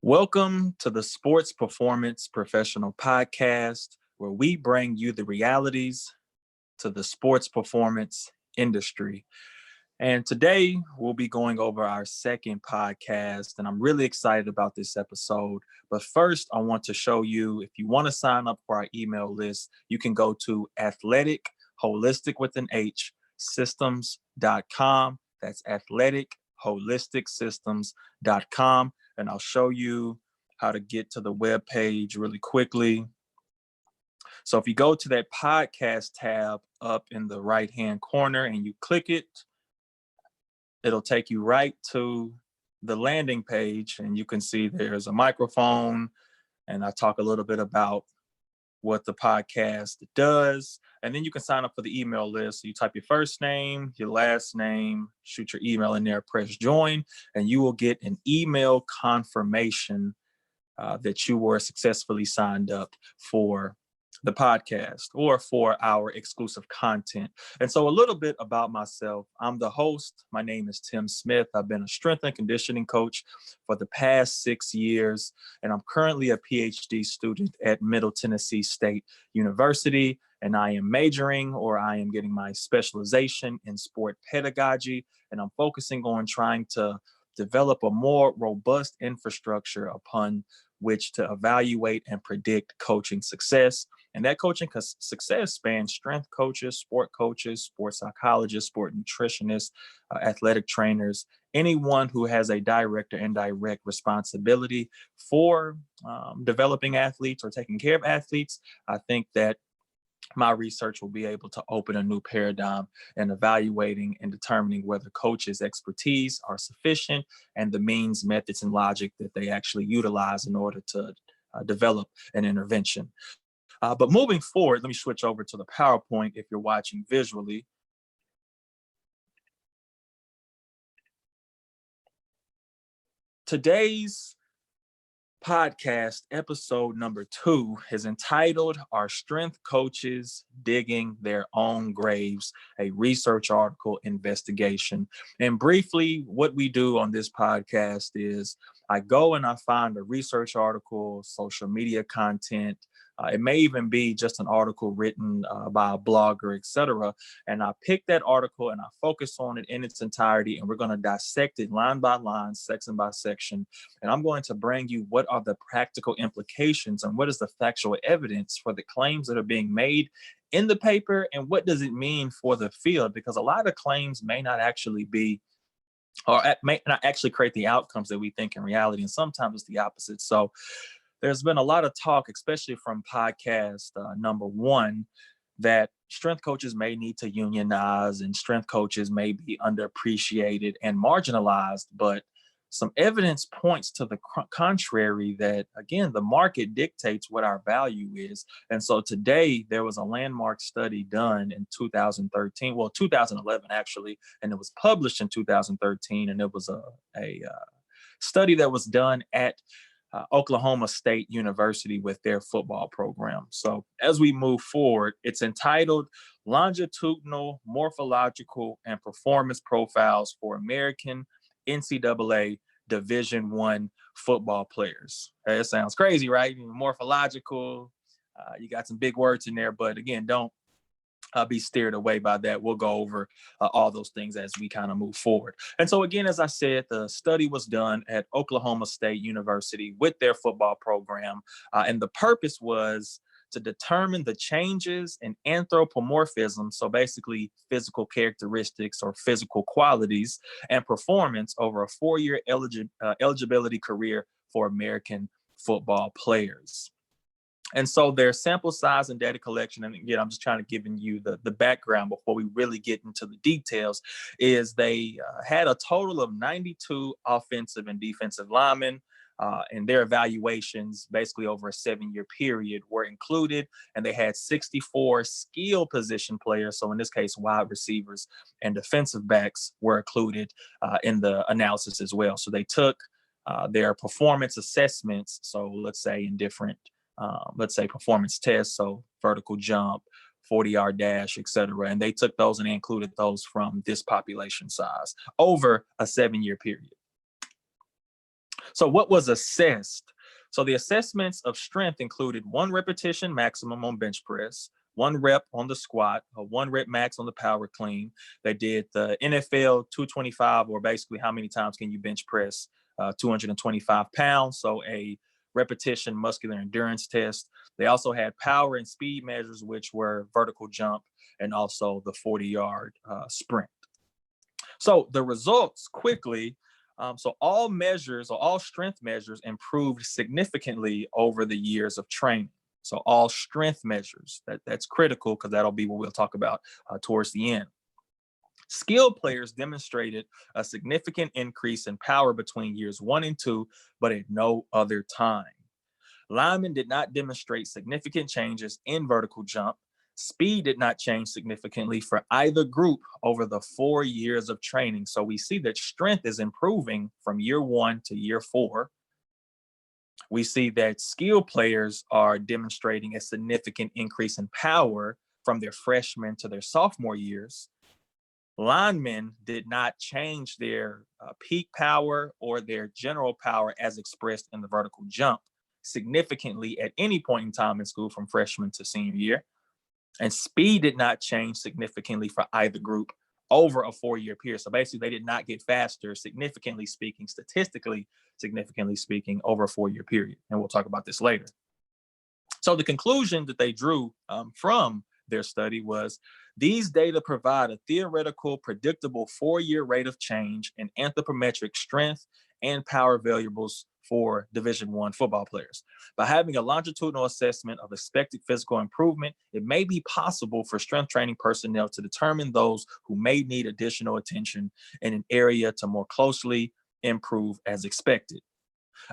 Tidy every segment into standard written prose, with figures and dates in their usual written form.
Welcome to the Sports Performance Professional Podcast, where we bring you the realities to the sports performance industry. And today we'll be going over our second podcast, and I'm really excited about this episode. But first, I want to show you, if you want to sign up for our email list, you can go to athletic, holistic with an H, systems.com. That's athletic, holistic systems.com. And I'll show you how to get to the web page really quickly. So if you go to that podcast tab up in the right-hand corner and you click it, it'll take you right to the landing page, and you can see there's a microphone, and I talk a little bit about what the podcast does, and then you can sign up for the email list. So you type your first name, your last name, shoot your email in there, press join, and you will get an email confirmation that you were successfully signed up for the podcast or for our exclusive content. And so a little bit about myself. I'm the host. My name is Tim Smith. I've been a strength and conditioning coach for the past 6 years, and I'm currently a PhD student at Middle Tennessee State University, and I am majoring, or I am getting my specialization in sport pedagogy, and I'm focusing on trying to develop a more robust infrastructure upon which to evaluate and predict coaching success. And that coaching success spans strength coaches, sport psychologists, sport nutritionists, athletic trainers, anyone who has a direct or indirect responsibility for developing athletes or taking care of athletes. I think that my research will be able to open a new paradigm in evaluating and determining whether coaches' expertise are sufficient and the means, methods, and logic that they actually utilize in order to develop an intervention. But moving forward, let me switch over to the PowerPoint if you're watching visually. Today's podcast, episode number 2, is entitled "Are Strength Coaches Digging Their Own Graves? A Research Article Investigation." And briefly, what we do on this podcast is I go and I find a research article, social media content. It may even be just an article written by a blogger, etc. And I pick that article and I focus on it in its entirety, and we're going to dissect it line by line, section by section. And I'm going to bring you what are the practical implications and what is the factual evidence for the claims that are being made in the paper, and what does it mean for the field, because a lot of claims may not actually be, or may not actually create the outcomes that we think in reality, and sometimes it's the opposite. So there's been a lot of talk, especially from podcast number 1, that strength coaches may need to unionize and strength coaches may be underappreciated and marginalized. But some evidence points to the contrary, that, again, the market dictates what our value is. And so today there was a landmark study done in 2013, well, 2011 actually, and it was published in 2013. And it was a study that was done at Oklahoma State University with their football program. So as we move forward, it's entitled "Longitudinal, Morphological, and Performance Profiles for American NCAA Division I Football Players." It sounds crazy, right? Morphological, you got some big words in there, but again, don't be steered away by that. We'll go over all those things as we kind of move forward. And so again, as I said, the study was done at Oklahoma State University with their football program. And the purpose was to determine the changes in anthropomorphism, so basically physical characteristics or physical qualities and performance over a 4-year eligibility career for American football players. And so their sample size and data collection, and again, I'm just trying to give you the background before we really get into the details, is they had a total of 92 offensive and defensive linemen, and their evaluations basically over a 7-year period were included. And they had 64 skill position players, so in this case, wide receivers and defensive backs were included in the analysis as well. So they took their performance assessments, so let's say in different performance tests, so vertical jump, 40-yard dash, et cetera. And they took those and they included those from this population size over a 7-year period. So what was assessed? So the assessments of strength included 1 repetition maximum on bench press, 1 rep on the squat, a 1 rep max on the power clean. They did the NFL 225, or basically how many times can you bench press 225 pounds. So a repetition muscular endurance test. They also had power and speed measures, which were vertical jump and also the 40-yard sprint. So the results quickly, so all measures or all strength measures improved significantly over the years of training. So all strength measures, that's critical because that'll be what we'll talk about towards the end. Skilled players demonstrated a significant increase in power between years 1 and 2, but at no other time. Linemen did not demonstrate significant changes in vertical jump. Speed did not change significantly for either group over the 4 years of training. So we see that strength is improving from year 1 to year 4. We see that skilled players are demonstrating a significant increase in power from their freshman to their sophomore years. Linemen did not change their peak power or their general power as expressed in the vertical jump significantly at any point in time in school from freshman to senior year. And speed did not change significantly for either group over a 4-year period. So basically, they did not get faster, significantly speaking, statistically significantly speaking, over a 4-year period. And we'll talk about this later. So the conclusion that they drew from their study was these data provide a theoretical, predictable 4-year rate of change in anthropometric strength and power variables for Division I football players. By having a longitudinal assessment of expected physical improvement, it may be possible for strength training personnel to determine those who may need additional attention in an area to more closely improve as expected.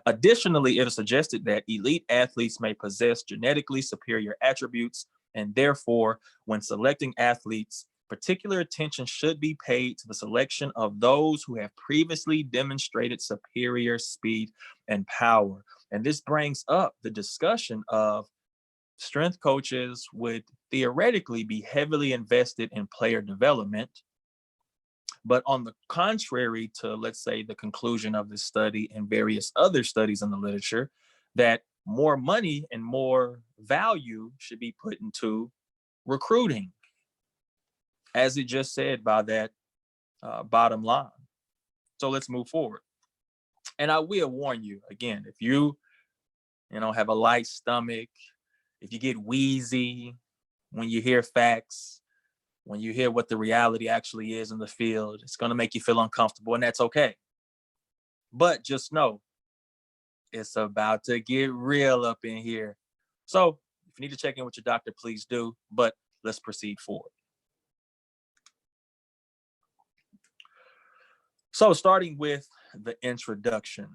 Additionally, it is suggested that elite athletes may possess genetically superior attributes, and therefore, when selecting athletes, particular attention should be paid to the selection of those who have previously demonstrated superior speed and power. And this brings up the discussion of strength coaches would theoretically be heavily invested in player development. But on the contrary to, let's say, the conclusion of this study and various other studies in the literature, that more money and more value should be put into recruiting, as it just said by that bottom line. So let's move forward. And I will warn you, again, if you have a light stomach, if you get wheezy when you hear facts, when you hear what the reality actually is in the field, it's going to make you feel uncomfortable, and that's okay. But just know, it's about to get real up in here. So if you need to check in with your doctor, please do. But let's proceed forward. So starting with the introduction.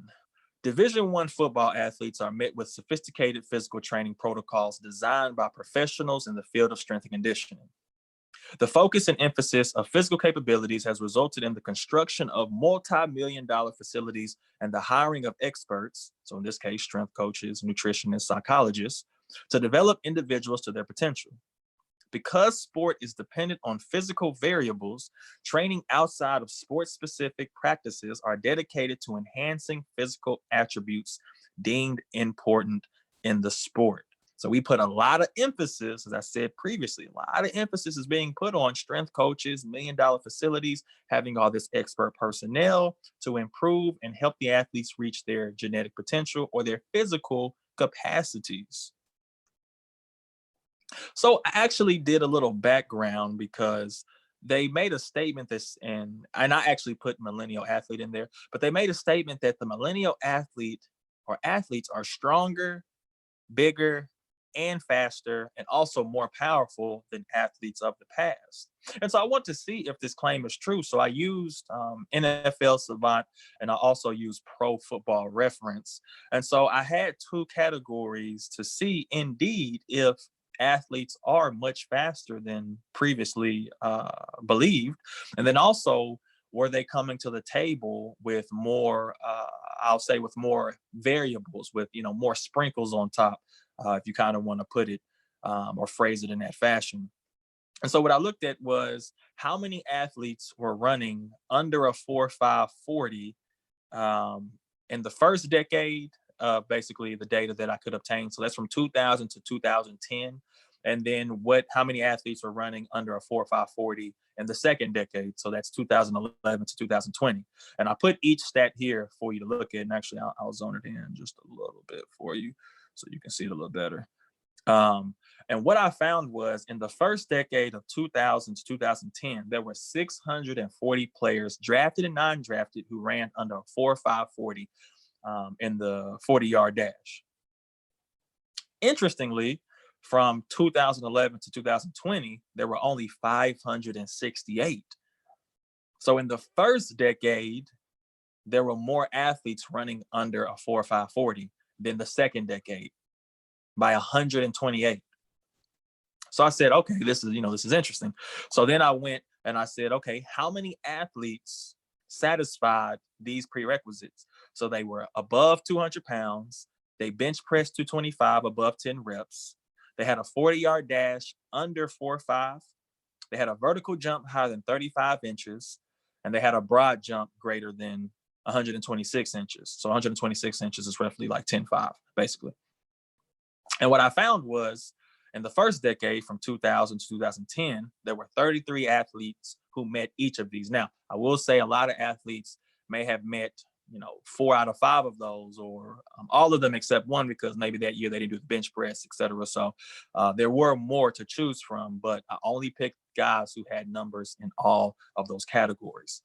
Division I football athletes are met with sophisticated physical training protocols designed by professionals in the field of strength and conditioning. The focus and emphasis of physical capabilities has resulted in the construction of multi-million-dollar facilities and the hiring of experts, so in this case, strength coaches, nutritionists, psychologists, to develop individuals to their potential. Because sport is dependent on physical variables, training outside of sports-specific practices are dedicated to enhancing physical attributes deemed important in the sport. So we put a lot of emphasis, as I said previously, a lot of emphasis is being put on strength coaches, million-dollar facilities, having all this expert personnel to improve and help the athletes reach their genetic potential or their physical capacities. So I actually did a little background because they made a statement and I actually put millennial athlete in there, but they made a statement that the millennial athlete or athletes are stronger, bigger, and faster, and also more powerful than athletes of the past. And so I want to see if this claim is true. So I used NFL Savant, and I also used Pro Football Reference. And so I had 2 categories to see indeed if athletes are much faster than previously believed. And then also, were they coming to the table with more, I'll say with more variables, with, more sprinkles on top, if you kind of want to put it or phrase it in that fashion. And so what I looked at was how many athletes were running under a 4.5 40 in the first decade, basically the data that I could obtain. So that's from 2000 to 2010. And then how many athletes were running under a 4.540 in the second decade. So that's 2011 to 2020. And I put each stat here for you to look at. And actually, I'll zone it in just a little bit for you so you can see it a little better. And what I found was in the first decade of 2000 to 2010, there were 640 players, drafted and non-drafted, who ran under a 4.540 in the 40-yard dash. Interestingly, from 2011 to 2020, there were only 568. So in the first decade, there were more athletes running under a 4.540 than the second decade by 128. So I said, okay, this is interesting. So then I went and I said, okay, how many athletes satisfied these prerequisites? So they were above 200 pounds. They bench pressed 225 above 10 reps. They had a 40-yard dash under 4.5. They had a vertical jump higher than 35 inches. And they had a broad jump greater than 126 inches. So 126 inches is roughly like 10.5, basically. And what I found was in the first decade, from 2000 to 2010, there were 33 athletes who met each of these. Now, I will say a lot of athletes may have met 4 out of 5 of those, or all of them except one, because maybe that year they didn't do the bench press, etc. So there were more to choose from, but I only picked guys who had numbers in all of those categories.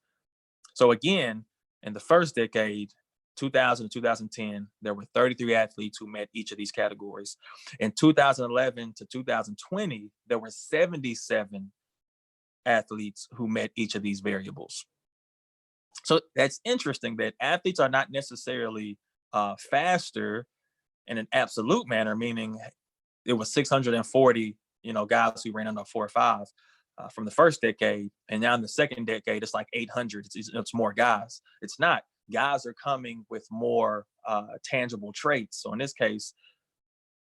So again, in the first decade, 2000 to 2010, there were 33 athletes who met each of these categories. In 2011 to 2020, there were 77 athletes who met each of these variables. So that's interesting that athletes are not necessarily faster in an absolute manner, meaning it was 640, guys who ran under 4.5 from the first decade, and now in the second decade, it's like 800. It's more guys. It's not. Guys are coming with more tangible traits. So in this case,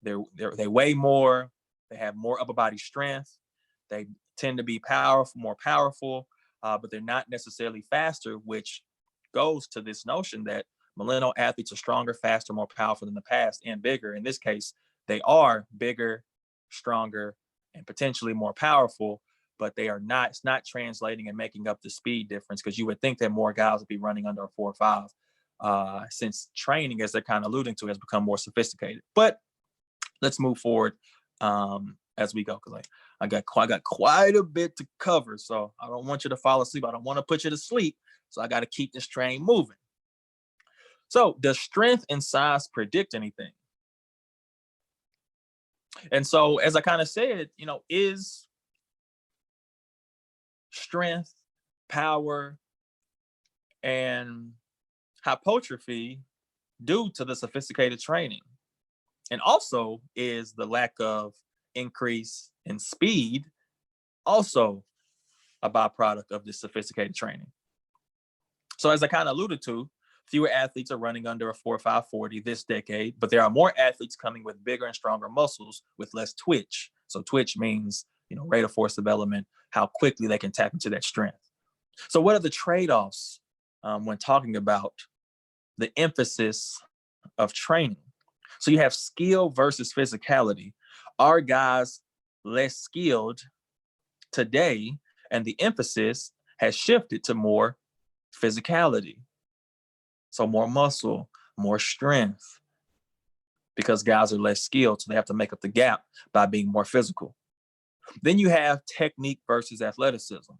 they weigh more. They have more upper body strength. They tend to be more powerful. But they're not necessarily faster, which goes to this notion that millennial athletes are stronger, faster, more powerful than the past, and bigger. In this case, they are bigger, stronger, and potentially more powerful, but they are not. It's not translating and making up the speed difference, because you would think that more guys would be running under a 4.5 since training, as they're kind of alluding to, has become more sophisticated. But let's move forward as we go, because I got quite a bit to cover, so I don't want you to fall asleep. I don't want to put you to sleep, so I got to keep this train moving. So does strength and size predict anything? And so, as I kind of said, is strength, power, and hypertrophy due to the sophisticated training? And also, is the lack of increase in speed also a byproduct of this sophisticated training? So as I kind of alluded to, fewer athletes are running under a 4.540 this decade, but there are more athletes coming with bigger and stronger muscles with less twitch. So twitch means, rate of force development, how quickly they can tap into that strength. So what are the trade-offs when talking about the emphasis of training? So you have skill versus physicality. Are guys less skilled today, and the emphasis has shifted to more physicality? So more muscle, more strength, because guys are less skilled, so they have to make up the gap by being more physical. Then you have technique versus athleticism.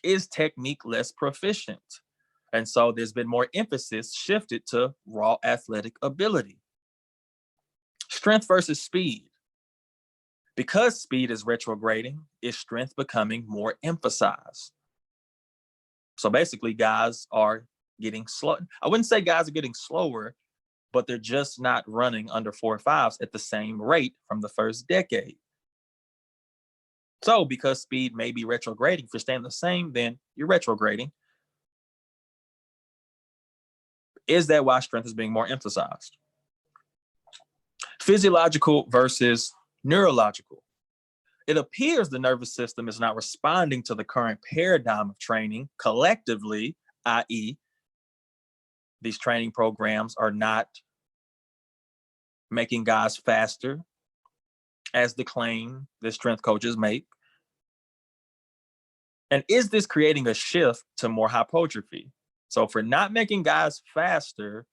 Is technique less proficient? And so there's been more emphasis shifted to raw athletic ability. Strength versus speed. Because speed is retrograding, is strength becoming more emphasized? So basically, guys are getting slow. I wouldn't say guys are getting slower, but they're just not running under 4.5s at the same rate from the first decade. So because speed may be retrograding, if you're staying the same, then you're retrograding. Is that why strength is being more emphasized? Physiological versus neurological. It appears the nervous system is not responding to the current paradigm of training collectively, i.e., These training programs are not making guys faster, as the claim that strength coaches make. And is this creating a shift to more hypertrophy? So if we're not making guys faster,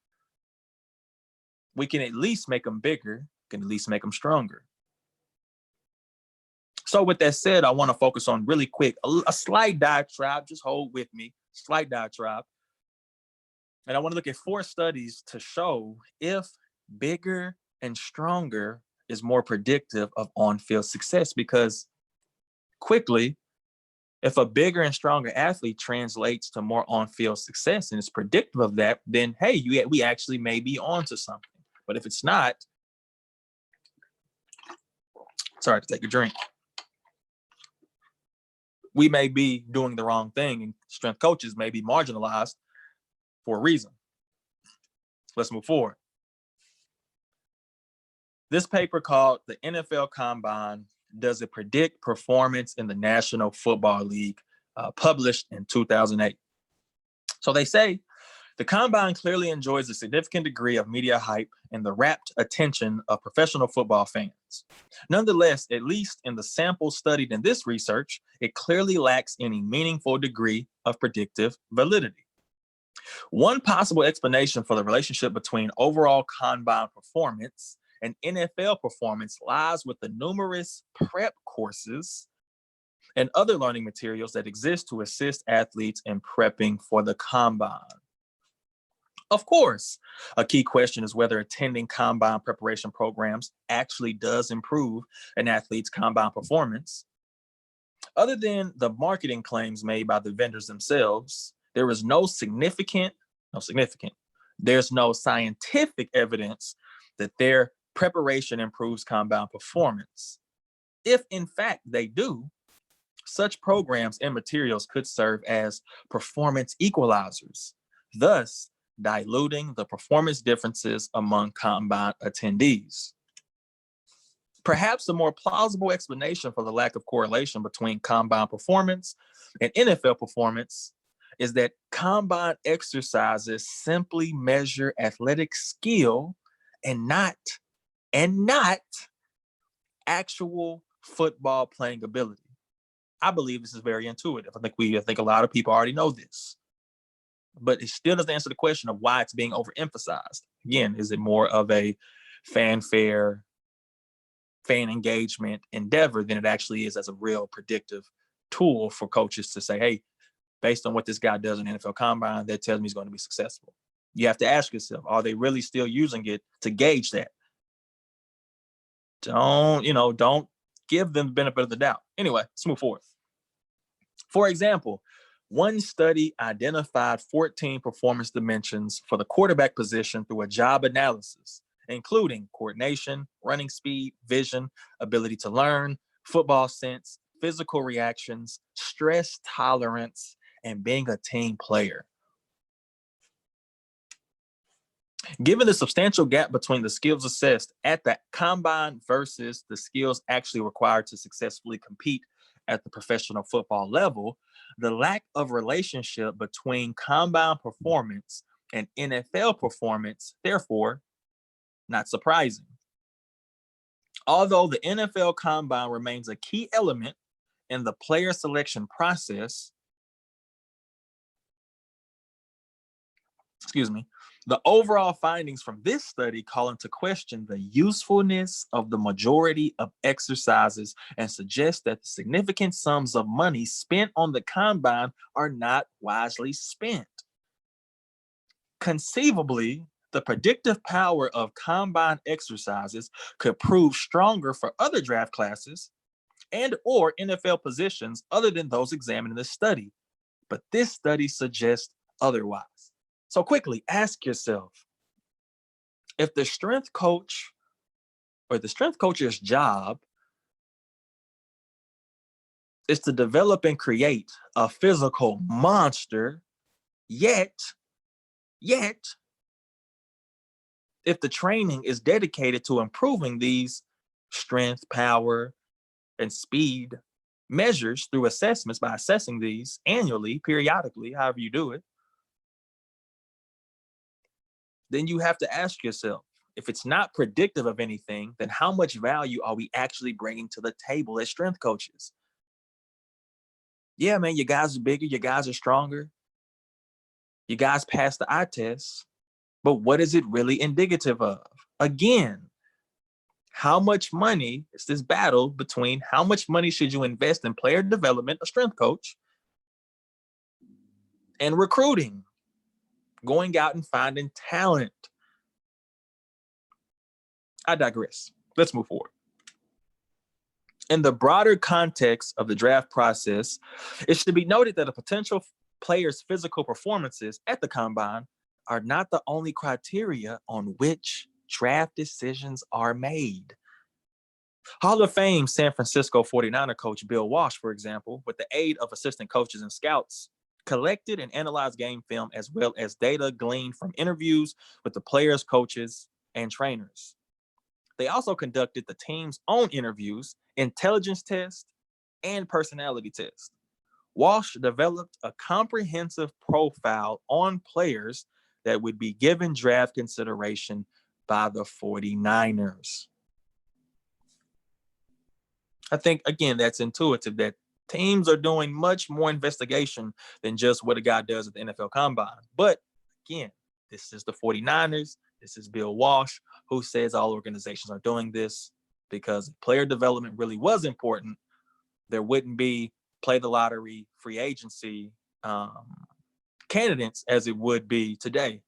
we can at least make them bigger, can at least make them stronger. So with that said, I want to focus on really quick, a slight diatribe, just hold with me, slight diatribe. And I want to look at 4 studies to show if bigger and stronger is more predictive of on-field success, because quickly, if a bigger and stronger athlete translates to more on-field success and is predictive of that, then hey, we actually may be onto something. But if it's not, sorry to take a drink, we may be doing the wrong thing, and strength coaches may be marginalized for a reason. Let's move forward. This paper called The NFL Combine, Does It Predict Performance in the National Football League, published in 2008. So they say, the Combine clearly enjoys a significant degree of media hype and the rapt attention of professional football fans. Nonetheless, at least in the sample studied in this research, it clearly lacks any meaningful degree of predictive validity. One possible explanation for the relationship between overall Combine performance and NFL performance lies with the numerous prep courses and other learning materials that exist to assist athletes in prepping for the Combine. Of course, a key question is whether attending Combine preparation programs actually does improve an athlete's Combine performance. Other than the marketing claims made by the vendors themselves, there's no scientific evidence that their preparation improves Combine performance. If in fact they do, such programs and materials could serve as performance equalizers, thus diluting the performance differences among Combine attendees. Perhaps a more plausible explanation for the lack of correlation between Combine performance and NFL performance is that Combine exercises simply measure athletic skill and not actual football playing ability. I believe this is very intuitive. I think a lot of people already know this. But it still doesn't answer the question of why it's being overemphasized. Again, is it more of a fanfare, fan engagement endeavor than it actually is as a real predictive tool for coaches to say, hey, based on what this guy does in the NFL Combine, that tells me he's going to be successful. You have to ask yourself, are they really still using it to gauge that? Don't give them the benefit of the doubt. Anyway, let's move forward. For example, one study identified 14 performance dimensions for the quarterback position through a job analysis, including coordination, running speed, vision, ability to learn, football sense, physical reactions, stress tolerance, and being a team player. Given the substantial gap between the skills assessed at the Combine versus the skills actually required to successfully compete at the professional football level, the lack of relationship between Combine performance and NFL performance, therefore, not surprising. Although the NFL Combine remains a key element in the player selection process, the overall findings from this study call into question the usefulness of the majority of exercises and suggest that the significant sums of money spent on the Combine are not wisely spent. Conceivably, the predictive power of Combine exercises could prove stronger for other draft classes and or NFL positions other than those examined in this study. But this study suggests otherwise. So quickly ask yourself, if the strength coach or the strength coach's job is to develop and create a physical monster, yet, if the training is dedicated to improving these strength, power, and speed measures through assessments by assessing these annually, periodically, however you do it, then you have to ask yourself, if it's not predictive of anything, then how much value are we actually bringing to the table as strength coaches? Yeah, man, your guys are bigger, your guys are stronger, you guys pass the eye test, but what is it really indicative of? Again, how much money is this battle between how much money should you invest in player development, a strength coach, and recruiting, going out and finding talent? I digress. Let's move forward. In the broader context of the draft process, it should be noted that a potential player's physical performances at the combine are not the only criteria on which draft decisions are made. Hall of Fame San Francisco 49er coach Bill Walsh, for example, with the aid of assistant coaches and scouts, collected and analyzed game film as well as data gleaned from interviews with the players, coaches, and trainers. They also conducted the team's own interviews, intelligence tests, and personality tests. Walsh developed a comprehensive profile on players that would be given draft consideration by the 49ers. I think, again, that's intuitive that teams are doing much more investigation than just what a guy does at the NFL Combine. But again, this is the 49ers. This is Bill Walsh, who says all organizations are doing this because if player development really was important, there wouldn't be play the lottery, free agency candidates as it would be today.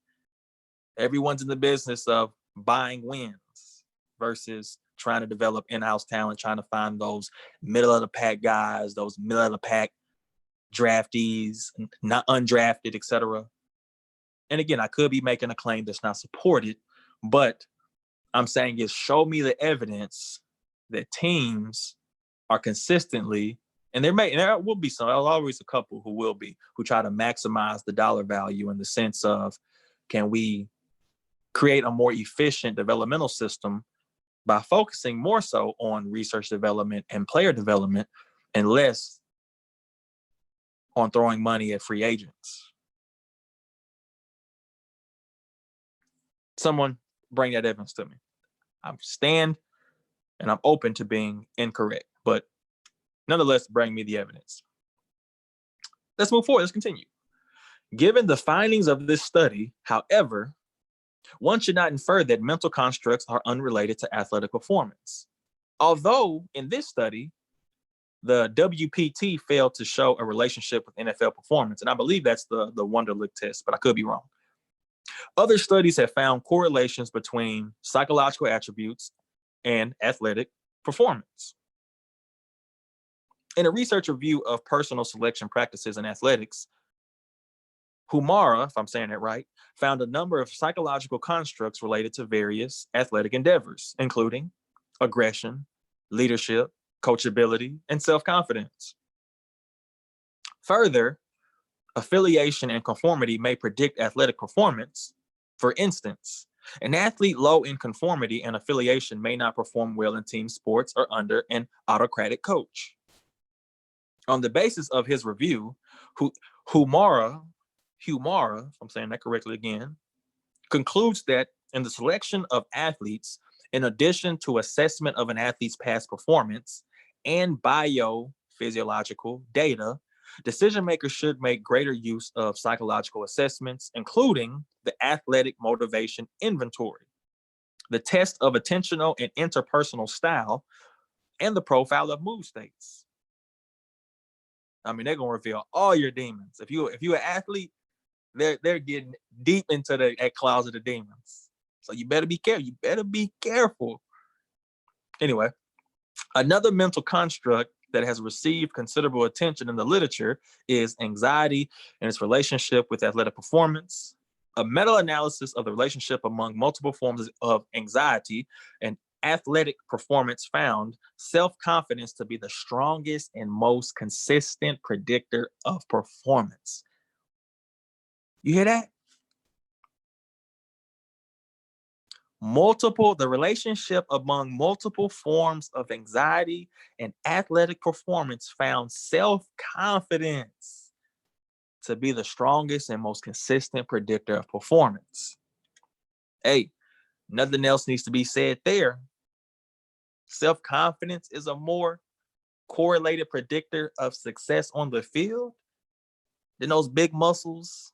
Everyone's in the business of buying wins versus trying to develop in-house talent, trying to find those middle of the pack guys, those middle of the pack draftees, not undrafted, etc. And again, I could be making a claim that's not supported, but I'm saying is show me the evidence that teams are consistently, and there will be some, always a couple who try to maximize the dollar value in the sense of, can we create a more efficient developmental system by focusing more so on research development and player development and less on throwing money at free agents? Someone bring that evidence to me. I stand and I'm open to being incorrect, but nonetheless, bring me the evidence. Let's move forward. Let's continue. Given the findings of this study, however, one should not infer that mental constructs are unrelated to athletic performance. Although in this study, the WPT failed to show a relationship with NFL performance, and I believe that's the Wonderlic test, but I could be wrong. Other studies have found correlations between psychological attributes and athletic performance. In a research review of personal selection practices in athletics, Humara, if I'm saying that right, found a number of psychological constructs related to various athletic endeavors, including aggression, leadership, coachability, and self-confidence. Further, affiliation and conformity may predict athletic performance. For instance, an athlete low in conformity and affiliation may not perform well in team sports or under an autocratic coach. On the basis of his review, Humara, if I'm saying that correctly again, concludes that in the selection of athletes, in addition to assessment of an athlete's past performance and biophysiological data, decision makers should make greater use of psychological assessments, including the athletic motivation inventory, the test of attentional and interpersonal style, and the profile of mood states. I mean, they're gonna reveal all your demons. If you're an athlete, they're getting deep into that closet of demons. So you better be careful. You better be careful. Anyway, another mental construct that has received considerable attention in the literature is anxiety and its relationship with athletic performance. A meta-analysis of the relationship among multiple forms of anxiety and athletic performance found self-confidence to be the strongest and most consistent predictor of performance. You hear that? The relationship among multiple forms of anxiety and athletic performance found self-confidence to be the strongest and most consistent predictor of performance. Hey, nothing else needs to be said there. Self-confidence is a more correlated predictor of success on the field than those big muscles,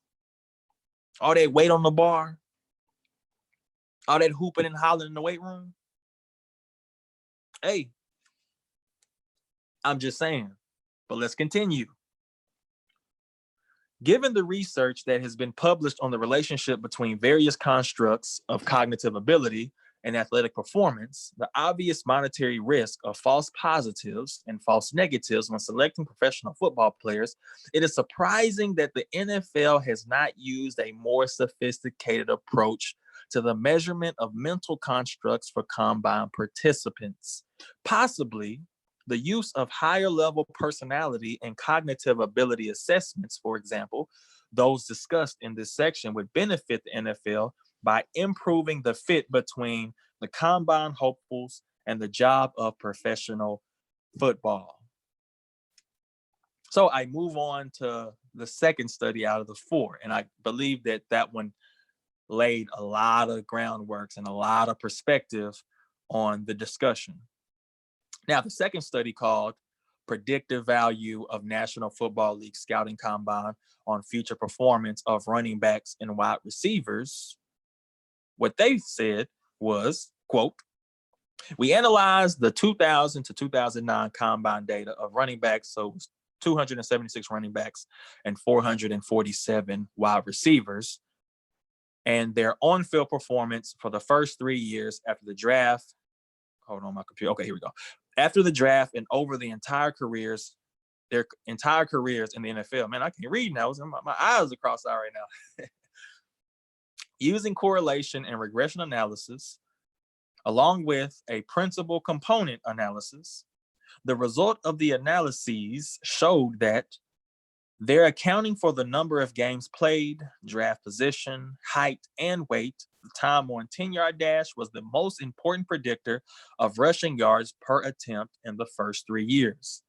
all that weight on the bar, all that hooping and hollering in the weight room. Hey, I'm just saying. But let's continue. Given the research that has been published on the relationship between various constructs of cognitive ability and athletic performance, the obvious monetary risk of false positives and false negatives when selecting professional football players, it is surprising that the NFL has not used a more sophisticated approach to the measurement of mental constructs for combine participants. Possibly, the use of higher level personality and cognitive ability assessments, for example, those discussed in this section, would benefit the NFL by improving the fit between the combine hopefuls and the job of professional football. So I move on to the second study out of the four, and I believe that that one laid a lot of groundwork and a lot of perspective on the discussion. Now, the second study, called Predictive Value of National Football League Scouting Combine on Future Performance of Running Backs and Wide Receivers, what they said was, quote, we analyzed the 2000 to 2009 combine data of running backs, so it was 276 running backs and 447 wide receivers, and their on-field performance for the first 3 years after the draft. Hold on, my computer. Okay, here we go. After the draft and over the entire careers, their entire careers in the NFL. Man, I can't read now. My eyes are cross-eyed right now. Using correlation and regression analysis, along with a principal component analysis, the result of the analyses showed that they're accounting for the number of games played, draft position, height, and weight. The time on 10-yard dash was the most important predictor of rushing yards per attempt in the first 3 years,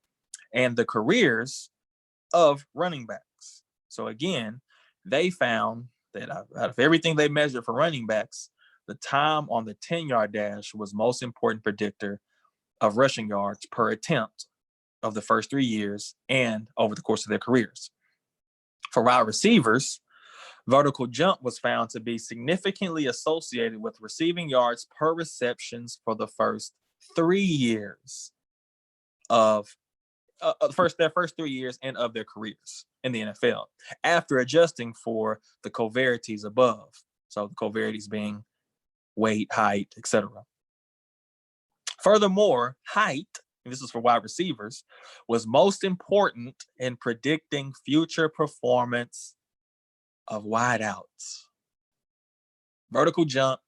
and the careers of running backs. So again, they found that out of everything they measured for running backs, the time on the 10-yard dash was most important predictor of rushing yards per attempt of the first 3 years and over the course of their careers. For wide receivers, vertical jump was found to be significantly associated with receiving yards per receptions for the first 3 years of their first 3 years and of their careers in the NFL, after adjusting for the covariates above. So the covariates being weight, height, etc. Furthermore, height, and this is for wide receivers, was most important in predicting future performance of wideouts. Vertical jump,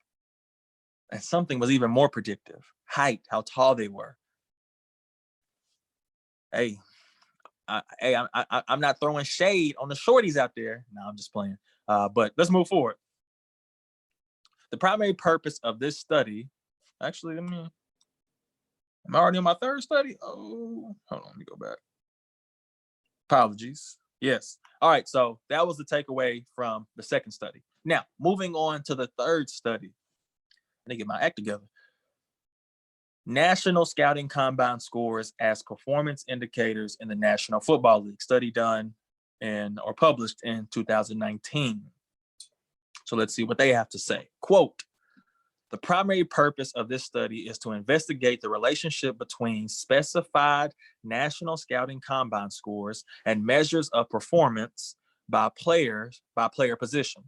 and something was even more predictive: height, how tall they were. Hey, I'm not throwing shade on the shorties out there. No, I'm just playing. But let's move forward. The primary purpose of this study, actually, am I already on my third study? Oh, hold on, let me go back. Apologies. Yes. All right, so that was the takeaway from the second study. Now, moving on to the third study. Let me get my act together. National Scouting Combine scores as performance indicators in the National Football League, study done or published in 2019. So let's see what they have to say. Quote, the primary purpose of this study is to investigate the relationship between specified National Scouting Combine scores and measures of performance by player position.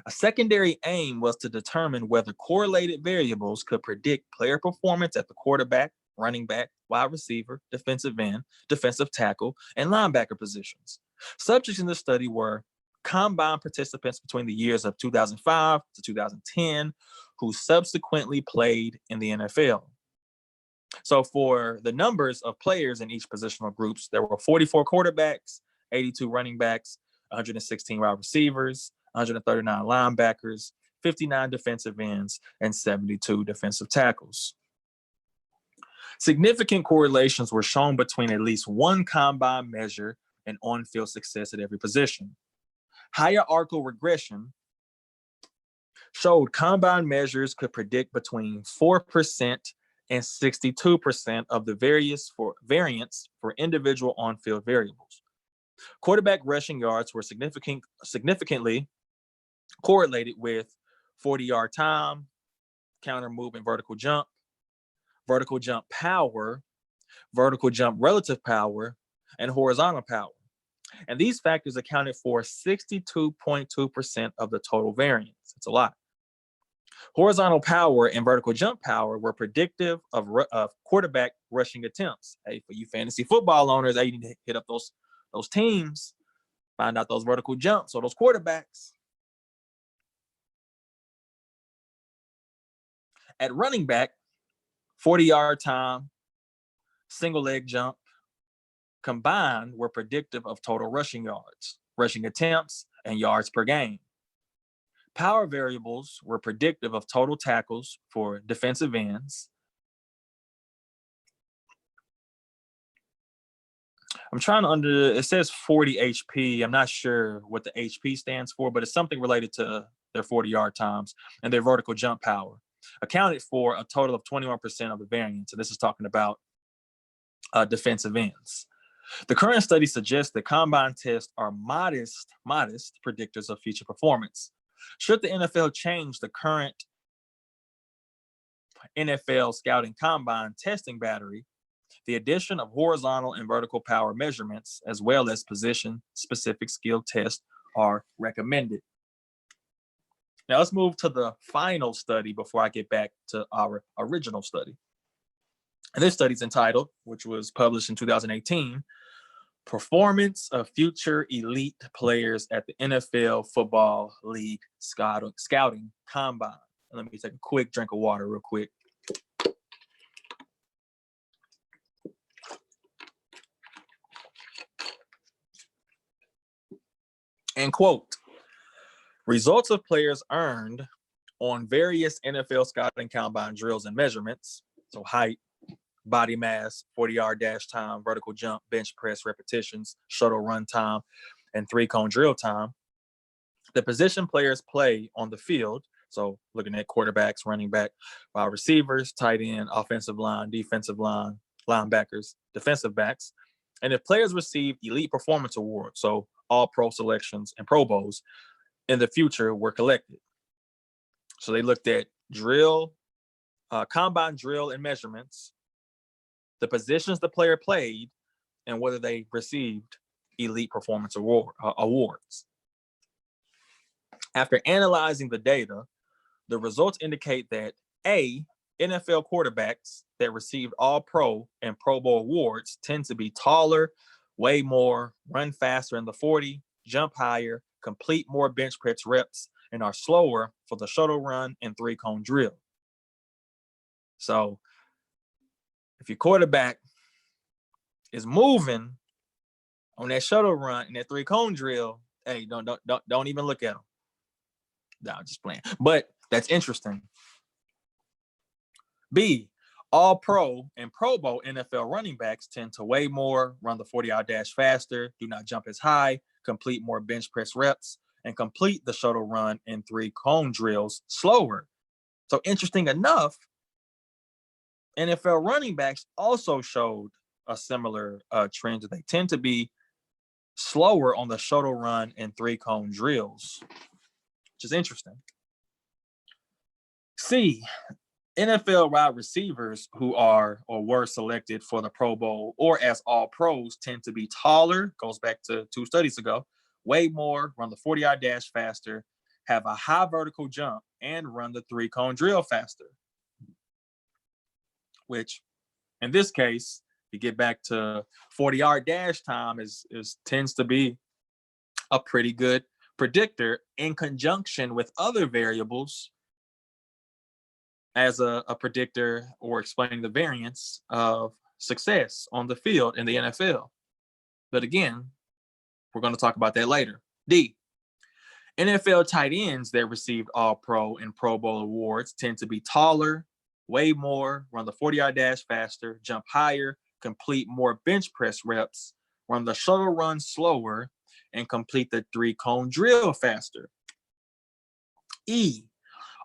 A secondary aim was to determine whether correlated variables could predict player performance at the quarterback, running back, wide receiver, defensive end, defensive tackle, and linebacker positions. Subjects in the study were combine participants between the years of 2005 to 2010 who subsequently played in the NFL. So for the numbers of players in each positional groups, there were 44 quarterbacks, 82 running backs, 116 wide receivers, 139 linebackers, 59 defensive ends, and 72 defensive tackles. Significant correlations were shown between at least one combine measure and on-field success at every position. Hierarchical regression showed combine measures could predict between 4% and 62% of the variance for individual on-field variables. Quarterback rushing yards were significantly correlated with 40-yard time, counter movement vertical jump power, vertical jump relative power, and horizontal power. And these factors accounted for 62.2% of the total variance. It's a lot. Horizontal power and vertical jump power were predictive of quarterback rushing attempts. Hey, for you fantasy football owners, you need to hit up those teams, find out those vertical jumps or those quarterbacks. At running back, 40-yard time, single leg jump combined were predictive of total rushing yards, rushing attempts, and yards per game. Power variables were predictive of total tackles for defensive ends. I'm trying to it says 40 HP. I'm not sure what the HP stands for, but it's something related to their 40-yard times and their vertical jump power. Accounted for a total of 21% of the variance. And this is talking about defensive ends. The current study suggests that combine tests are modest predictors of future performance. Should the NFL change the current NFL scouting combine testing battery, the addition of horizontal and vertical power measurements, as well as position-specific skill tests, are recommended. Now let's move to the final study before I get back to our original study. And this study is entitled, which was published in 2018, Performance of Future Elite Players at the NFL Football League Scouting Combine. And let me take a quick drink of water real quick. And quote, results of players earned on various NFL scouting combine drills and measurements, so height, body mass, 40-yard dash time, vertical jump, bench press repetitions, shuttle run time, and three-cone drill time. The position players play on the field, so looking at quarterbacks, running back, wide receivers, tight end, offensive line, defensive line, linebackers, defensive backs. And if players receive elite performance awards, so all pro selections and Pro Bowls in the future were collected. So they looked at combine drill and measurements, the positions the player played, and whether they received elite performance awards. After analyzing the data, the results indicate that A, NFL quarterbacks that received all pro and Pro Bowl awards tend to be taller, weigh more, run faster in the 40, jump higher, complete more bench press reps, and are slower for the shuttle run and three-cone drill. So if your quarterback is moving on that shuttle run and that three-cone drill, hey, don't even look at them. No, I'm just playing. But that's interesting. B, all pro and Pro Bowl NFL running backs tend to weigh more, run the 40-yard dash faster, do not jump as high, complete more bench press reps, and complete the shuttle run and three-cone drills slower. So interesting enough, NFL running backs also showed a similar trend that they tend to be slower on the shuttle run and three-cone drills, which is interesting. C, NFL wide receivers who are or were selected for the Pro Bowl or as all pros tend to be taller, goes back to 2 studies ago, weigh more, run the 40-yard dash faster, have a high vertical jump, and run the three-cone drill faster. Which, in this case, you get back to 40-yard dash time tends to be a pretty good predictor in conjunction with other variables as a predictor or explaining the variance of success on the field in the NFL. But again, we're going to talk about that later. D, NFL tight ends that received all pro and Pro Bowl awards tend to be taller, weigh more, run the 40-yard dash faster, jump higher, complete more bench press reps, run the shuttle run slower, and complete the three-cone drill faster. E,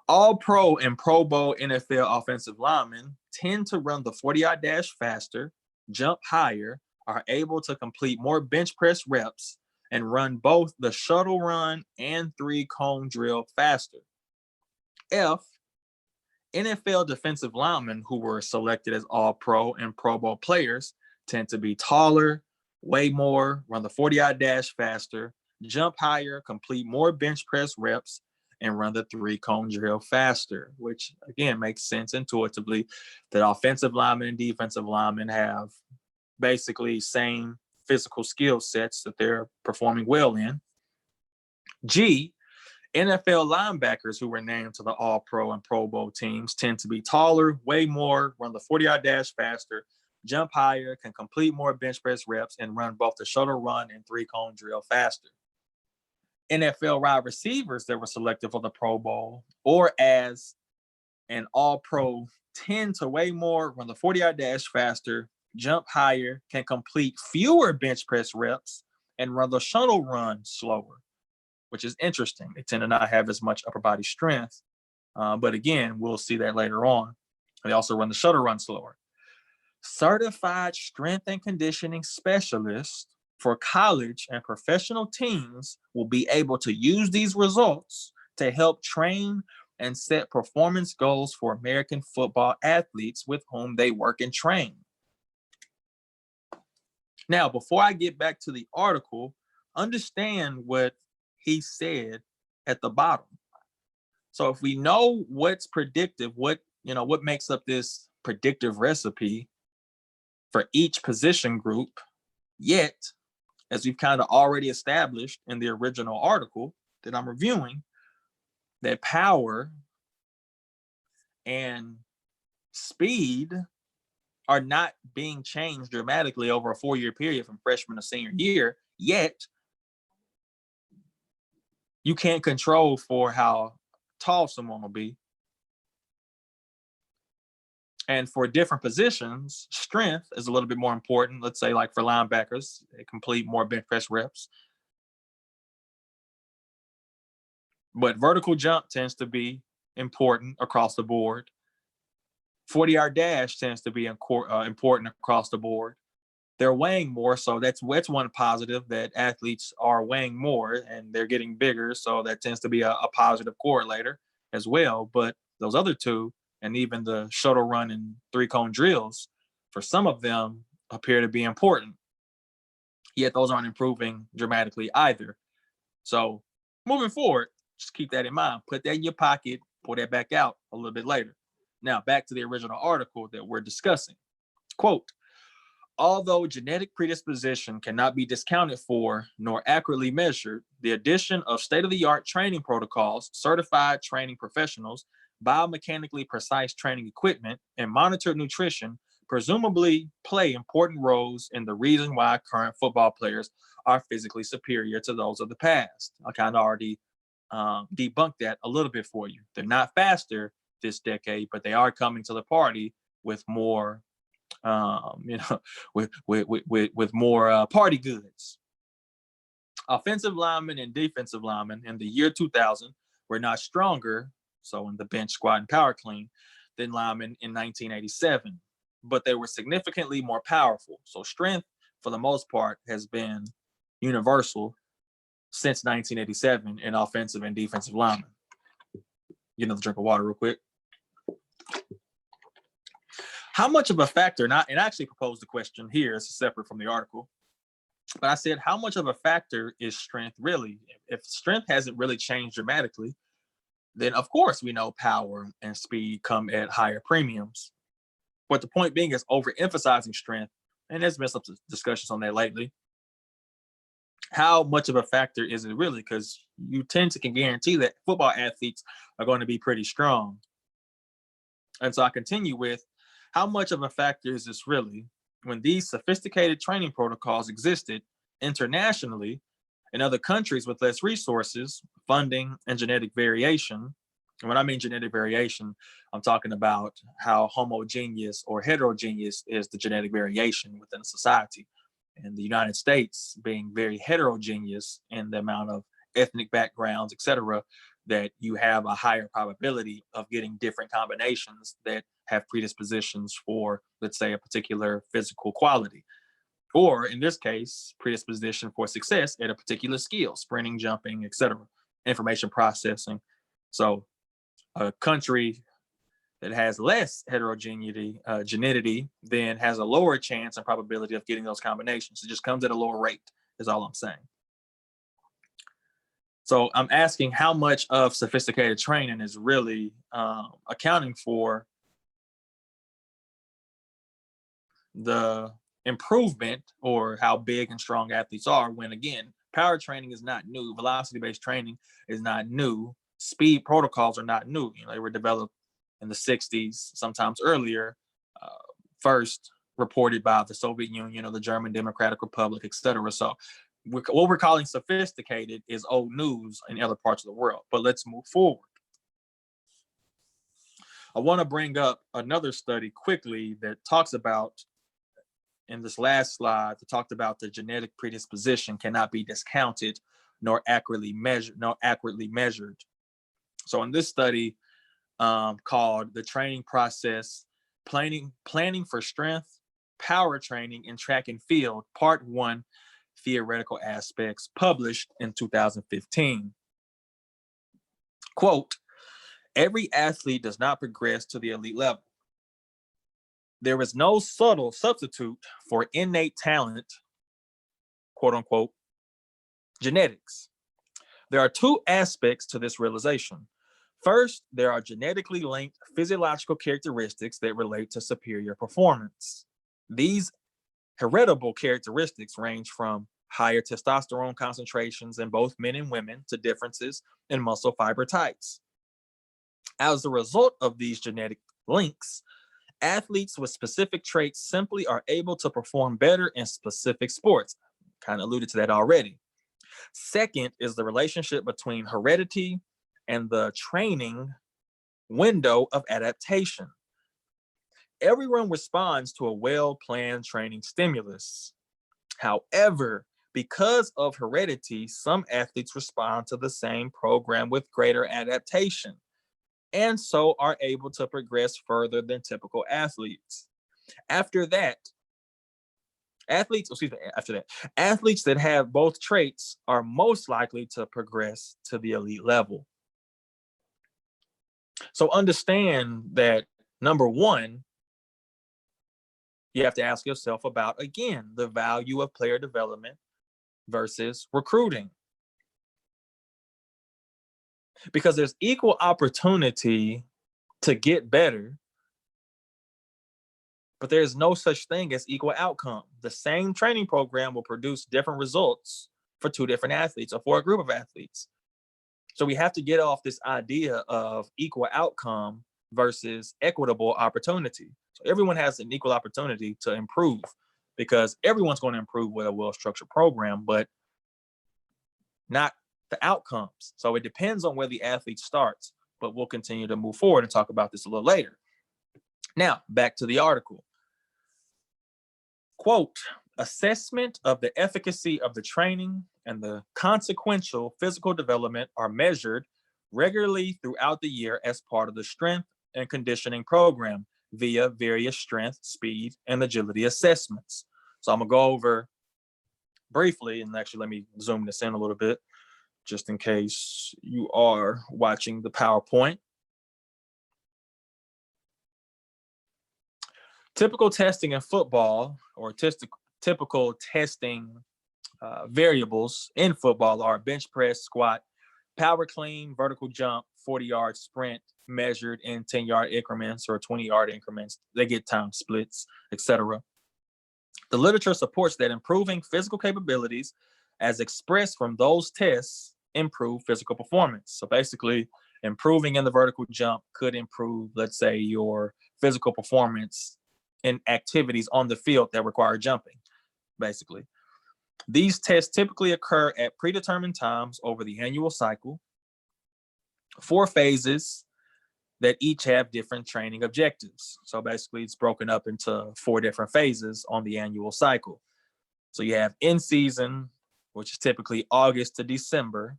All pro and Pro Bowl NFL offensive linemen tend to run the 40-yard dash faster, jump higher, are able to complete more bench press reps, and run both the shuttle run and three-cone drill faster. F, NFL defensive linemen who were selected as all pro and Pro Bowl players tend to be taller, weigh more, run the 40-yard dash faster, jump higher, complete more bench press reps, and run the three-cone drill faster, which again makes sense intuitively that offensive linemen and defensive linemen have basically same physical skill sets that they're performing well in. G, NFL linebackers who were named to the All-Pro and Pro Bowl teams tend to be taller, weigh more, run the 40-yard dash faster, jump higher, can complete more bench press reps, and run both the shuttle run and three-cone drill faster. NFL wide receivers that were selected for the Pro Bowl or as an All-Pro tend to weigh more, run the 40-yard dash faster, jump higher, can complete fewer bench press reps, and run the shuttle run slower, which is interesting. They tend to not have as much upper body strength. But again, we'll see that later on. They also run the shuttle run slower. Certified strength and conditioning specialists for college and professional teams will be able to use these results to help train and set performance goals for American football athletes with whom they work and train. Now, before I get back to the article, understand what he said at the bottom. So if we know what's predictive, what makes up this predictive recipe for each position group, yet, as we've kind of already established in the original article that I'm reviewing, that power and speed are not being changed dramatically over a 4-year period from freshman to senior year, yet you can't control for how tall someone will be. And for different positions, strength is a little bit more important. Let's say like for linebackers, they complete more bench press reps. But vertical jump tends to be important across the board. 40-yard dash tends to be important across the board. They're weighing more, so that's one positive, that athletes are weighing more and they're getting bigger, so that tends to be a positive correlator as well. But those other two, and even the shuttle run and three-cone drills, for some of them appear to be important, yet those aren't improving dramatically either. So moving forward, just keep that in mind. Put that in your pocket, pull that back out a little bit later. Now, back to the original article that we're discussing. Quote, although genetic predisposition cannot be discounted for nor accurately measured, the addition of state-of-the-art training protocols, certified training professionals, biomechanically precise training equipment, and monitored nutrition presumably play important roles in the reason why current football players are physically superior to those of the past. I kind of already debunked that a little bit for you. They're not faster this decade, but they are coming to the party with more with more party goods. Offensive linemen and defensive linemen in the year 2000 were not stronger, so in the bench, squat, and power clean, than linemen in 1987, but they were significantly more powerful. So strength, for the most part, has been universal since 1987 in offensive and defensive linemen. Get another drink of water real quick. How much of a factor, and I actually proposed the question here, it's separate from the article, but I said, how much of a factor is strength really? If strength hasn't really changed dramatically, then of course we know power and speed come at higher premiums. But the point being is overemphasizing strength, and there's been some discussions on that lately. How much of a factor is it really? Because you tend to can guarantee that football athletes are going to be pretty strong. And so I continue with, how much of a factor is this really when these sophisticated training protocols existed internationally in other countries with less resources, funding, and genetic variation? And when I mean genetic variation, I'm talking about how homogeneous or heterogeneous is the genetic variation within a society. And the United States being very heterogeneous in the amount of ethnic backgrounds, et cetera, that you have a higher probability of getting different combinations that have predispositions for, let's say, a particular physical quality. Or in this case, predisposition for success at a particular skill, sprinting, jumping, etc., information processing. So a country that has less heterogeneity, geneticity, then has a lower chance and probability of getting those combinations. It just comes at a lower rate, is all I'm saying. So I'm asking how much of sophisticated training is really accounting for the improvement or how big and strong athletes are, when again, power training is not new, velocity-based training is not new, speed protocols are not new. They were developed in the 60s, sometimes earlier, first reported by the Soviet Union or the German Democratic Republic, etc. So what we're calling sophisticated is old news in other parts of the world. But let's move forward. I want to bring up another study quickly that talks about, in this last slide, that talked about the genetic predisposition cannot be discounted nor accurately measured. So in this study called The Training Process, Planning for Strength, Power Training in Track and Field, Part 1, Theoretical Aspects, published in 2015. Quote, every athlete does not progress to the elite level. There is no subtle substitute for innate talent, quote unquote, genetics. There are two aspects to this realization. First, there are genetically linked physiological characteristics that relate to superior performance. These heritable characteristics range from higher testosterone concentrations in both men and women to differences in muscle fiber types. As a result of these genetic links, athletes with specific traits simply are able to perform better in specific sports. Kind of alluded to that already. Second is the relationship between heredity and the training window of adaptation. Everyone responds to a well-planned training stimulus. However, because of heredity, some athletes respond to the same program with greater adaptation, and so are able to progress further than typical athletes. After that, athletes that have both traits are most likely to progress to the elite level. So understand that, number one, you have to ask yourself about, again, the value of player development versus recruiting. Because there's equal opportunity to get better, but there's no such thing as equal outcome. The same training program will produce different results for two different athletes or for a group of athletes. So we have to get off this idea of equal outcome versus equitable opportunity. So everyone has an equal opportunity to improve, because everyone's going to improve with a well-structured program, but not the outcomes. So it depends on where the athlete starts, but we'll continue to move forward and talk about this a little later. Now, back to the article. Quote, assessment of the efficacy of the training and the consequential physical development are measured regularly throughout the year as part of the strength and conditioning program via various strength, speed, and agility assessments. So I'm gonna go over briefly, and actually let me zoom this in a little bit, just in case you are watching the PowerPoint. Typical testing in football, or typical testing variables in football, are bench press, squat, power clean, vertical jump, 40-yard sprint measured in 10-yard increments or 20-yard increments. They get time splits, etc. The literature supports that improving physical capabilities as expressed from those tests improve physical performance. So basically, improving in the vertical jump could improve, let's say, your physical performance in activities on the field that require jumping, basically. These tests typically occur at predetermined times over the annual cycle, 4 phases that each have different training objectives. So basically, it's broken up into 4 different phases on the annual cycle. So you have in season, which is typically August to December.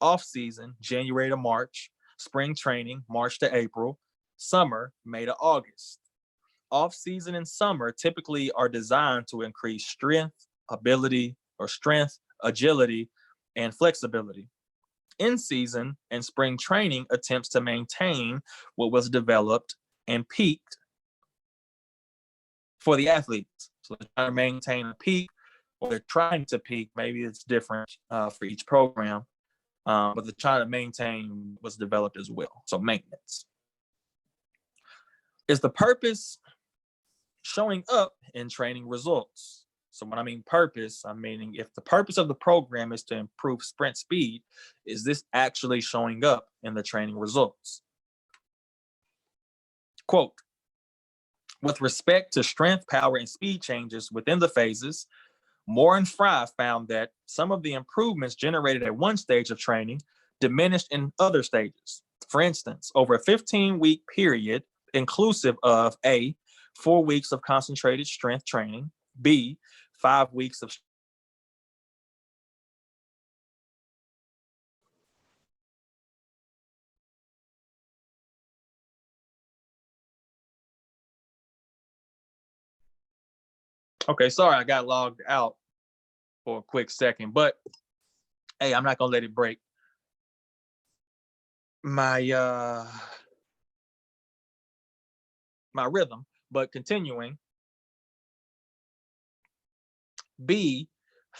Off season, January to March. Spring training, March to April. Summer, May to August. Off season and summer typically are designed to increase strength, agility, and flexibility. In season and spring training attempts to maintain what was developed and peaked for the athletes. So they're trying to maintain a peak, or they're trying to peak. Maybe it's different for each program, but they're trying to maintain what's developed as well. So maintenance. Is the purpose showing up in training results? So when I mean purpose, I'm meaning if the purpose of the program is to improve sprint speed, is this actually showing up in the training results? Quote, with respect to strength, power, and speed changes within the phases, Moore and Fry found that some of the improvements generated at one stage of training diminished in other stages. For instance, over a 15-week period, inclusive of A, 4 weeks of concentrated strength training, B, 5 weeks of Okay, sorry, I got logged out for a quick second, but hey, I'm not gonna let it break my my rhythm. But continuing, B,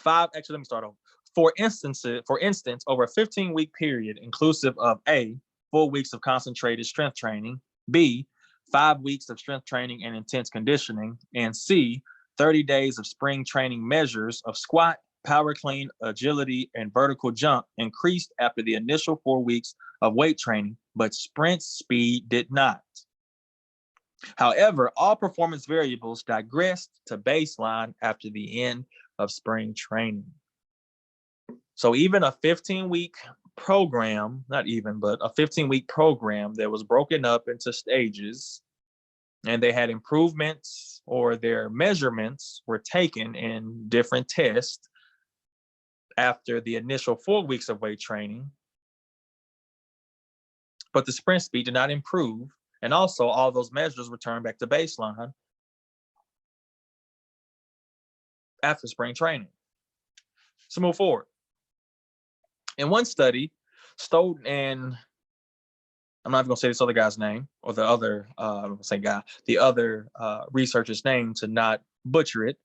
let me start over. For instance, over a 15-week period, inclusive of A, 4 weeks of concentrated strength training, B, 5 weeks of strength training and intense conditioning, and C, 30 days of spring training measures of squat, power clean, agility, and vertical jump increased after the initial 4 weeks of weight training, but sprint speed did not. However, all performance variables digressed to baseline after the end of spring training. So even a 15-week program, not even, but a 15-week program that was broken up into stages, and they had improvements, or their measurements were taken in different tests after the initial 4 weeks of weight training, but the sprint speed did not improve. And also all those measures returned back to baseline after spring training. So move forward. In one study, Stoughton and I'm not even gonna say this other guy's name, or the other the other researcher's name to not butcher it,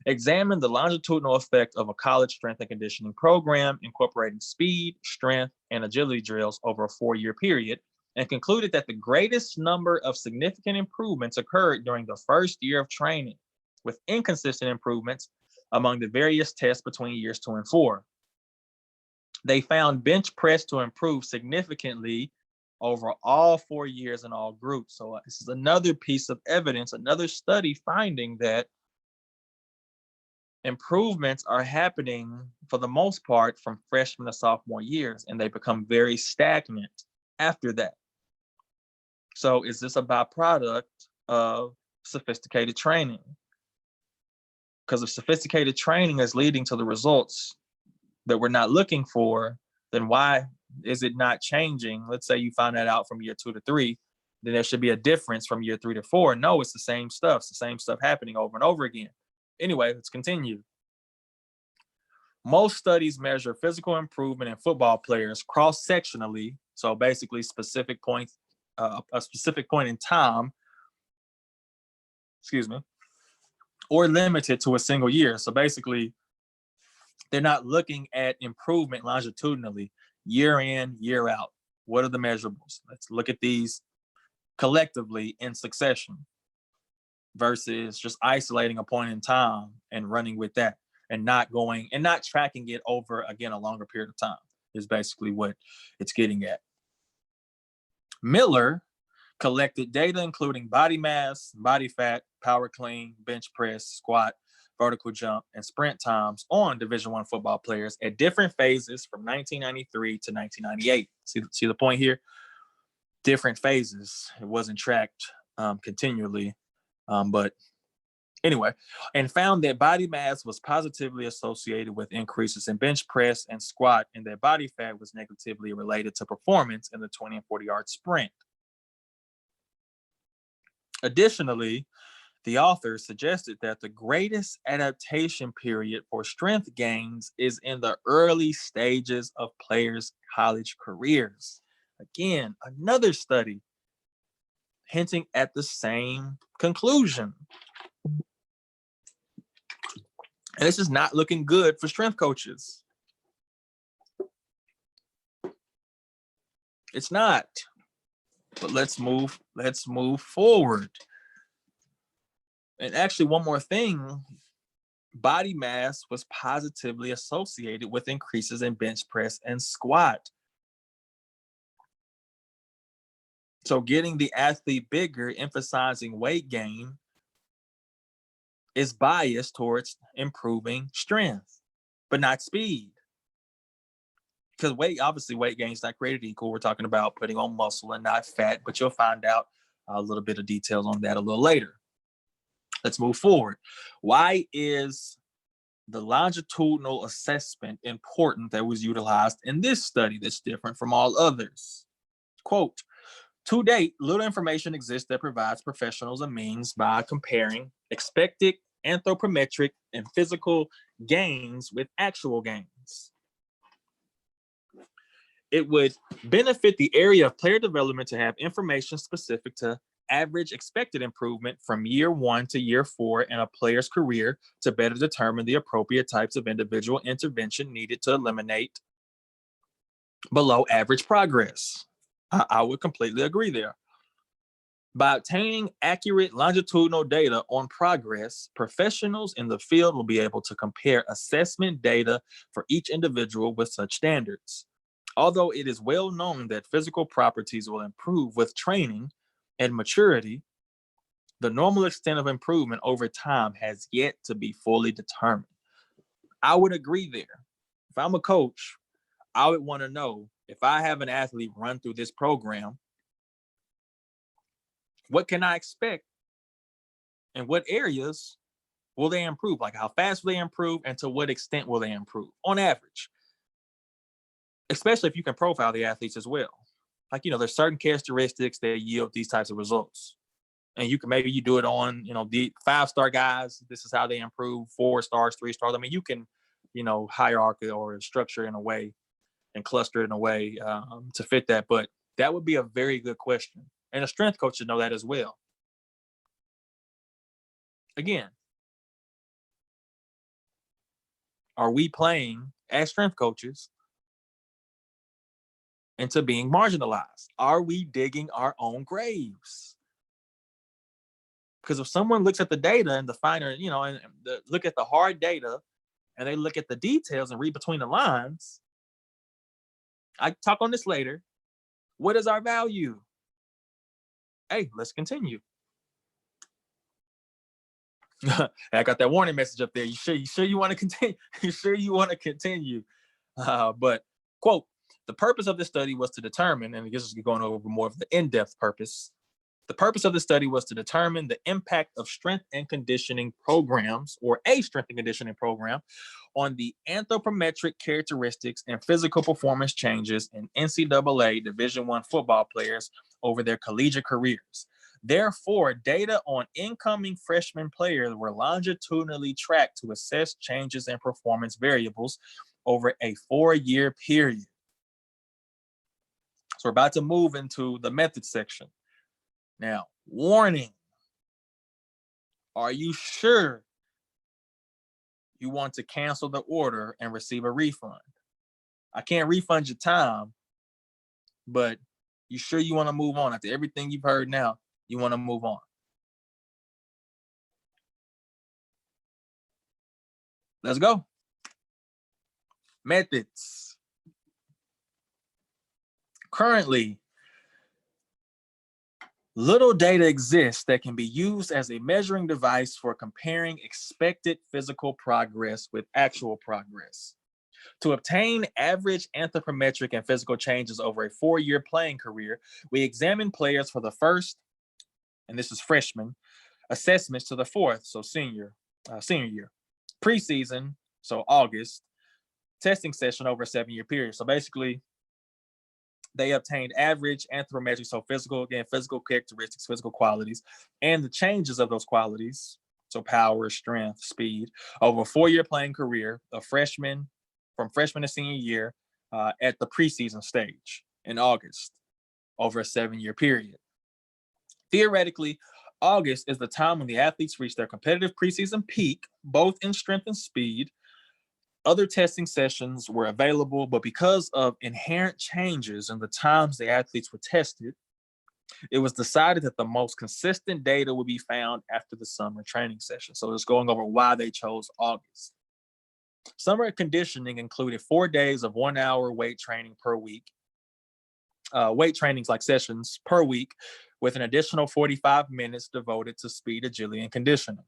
examined the longitudinal effect of a college strength and conditioning program incorporating speed, strength, and agility drills over a 4-year period, and concluded that the greatest number of significant improvements occurred during the first year of training, with inconsistent improvements among the various tests between years 2 and 4. They found bench press to improve significantly over all 4 years in all groups. So this is another piece of evidence, another study finding that improvements are happening for the most part from freshman to sophomore years, and they become very stagnant after that. So is this a byproduct of sophisticated training? Because if sophisticated training is leading to the results that we're not looking for, then why is it not changing? Let's say you find that out from year 2 to 3, then there should be a difference from year 3 to 4. No, it's the same stuff. It's the same stuff happening over and over again. Anyway, let's continue. Most studies measure physical improvement in football players cross-sectionally, so basically specific points, a specific point in time, or limited to a single year. So basically, they're not looking at improvement longitudinally, year in, year out. What are the measurables? Let's look at these collectively in succession versus just isolating a point in time and running with that, and not tracking it over, again, a longer period of time is basically what it's getting at. Miller collected data including body mass, body fat, power clean, bench press, squat, vertical jump, and sprint times on Division I football players at different phases from 1993 to 1998. See the point here? Different phases. It wasn't tracked continually, but Anyway, and found that body mass was positively associated with increases in bench press and squat, and that body fat was negatively related to performance in the 20 and 40-yard sprint. Additionally, the author suggested that the greatest adaptation period for strength gains is in the early stages of players' college careers. Again, another study hinting at the same conclusion. And this is not looking good for strength coaches. It's not. But let's move forward. And actually, one more thing, body mass was positively associated with increases in bench press and squat. So getting the athlete bigger, emphasizing weight gain, is biased towards improving strength, but not speed. Because weight gain is not created equal. We're talking about putting on muscle and not fat, but you'll find out a little bit of details on that a little later. Let's move forward. Why is the longitudinal assessment important that was utilized in this study that's different from all others? Quote, to date, little information exists that provides professionals a means by comparing expected anthropometric and physical gains with actual gains. It would benefit the area of player development to have information specific to average expected improvement from year 1 to year 4 in a player's career to better determine the appropriate types of individual intervention needed to eliminate below average progress. I would completely agree there. By obtaining accurate longitudinal data on progress, professionals in the field will be able to compare assessment data for each individual with such standards. Although it is well known that physical properties will improve with training and maturity, the normal extent of improvement over time has yet to be fully determined. I would agree there. If I'm a coach, I would want to know, if I have an athlete run through this program, what can I expect? And what areas will they improve? Like, how fast will they improve, and to what extent will they improve on average? Especially if you can profile the athletes as well. Like, there's certain characteristics that yield these types of results. And you do it on, the 5-star guys. This is how they improve. 4 stars, 3 stars. I mean, you can, hierarchy or structure in a way and cluster in a way to fit that. But that would be a very good question. And a strength coach should know that as well. Again, are we playing as strength coaches into being marginalized? Are we digging our own graves? Because if someone looks at the data and the finer, and look at the hard data, and they look at the details and read between the lines, I talk on this later. What is our value? Hey, let's continue. I got that warning message up there. You sure you want to continue? You sure you want to continue? But quote, the purpose of this study was to determine, and I guess it's going over more of the in-depth purpose. The purpose of the study was to determine the impact of strength and conditioning programs, or a strength and conditioning program, on the anthropometric characteristics and physical performance changes in NCAA Division I football players over their collegiate careers. Therefore, data on incoming freshman players were longitudinally tracked to assess changes in performance variables over a 4-year period. So we're about to move into the methods section. Now, warning. Are you sure you want to cancel the order and receive a refund? I can't refund your time, but you sure you want to move on? After everything you've heard now, you want to move on. Let's go. Methods. Currently, little data exists that can be used as a measuring device for comparing expected physical progress with actual progress. To obtain average anthropometric and physical changes over a 4-year playing career, we examine players for the first, and this is freshmen, assessments to the fourth, so senior year. Preseason, so August, testing session over a 7-year period. So basically, they obtained average anthropometric, so physical characteristics, physical qualities, and the changes of those qualities, so power, strength, speed, over a 4-year playing career of freshman to senior year at the preseason stage in August, over a 7-year period. Theoretically, August is the time when the athletes reach their competitive preseason peak, both in strength and speed. Other testing sessions were available, but because of inherent changes in the times the athletes were tested, it was decided that the most consistent data would be found after the summer training session. So just going over why they chose August. Summer conditioning included 4 days of 1 hour weight training per week, weight trainings like sessions per week, with an additional 45 minutes devoted to speed, agility, and conditioning.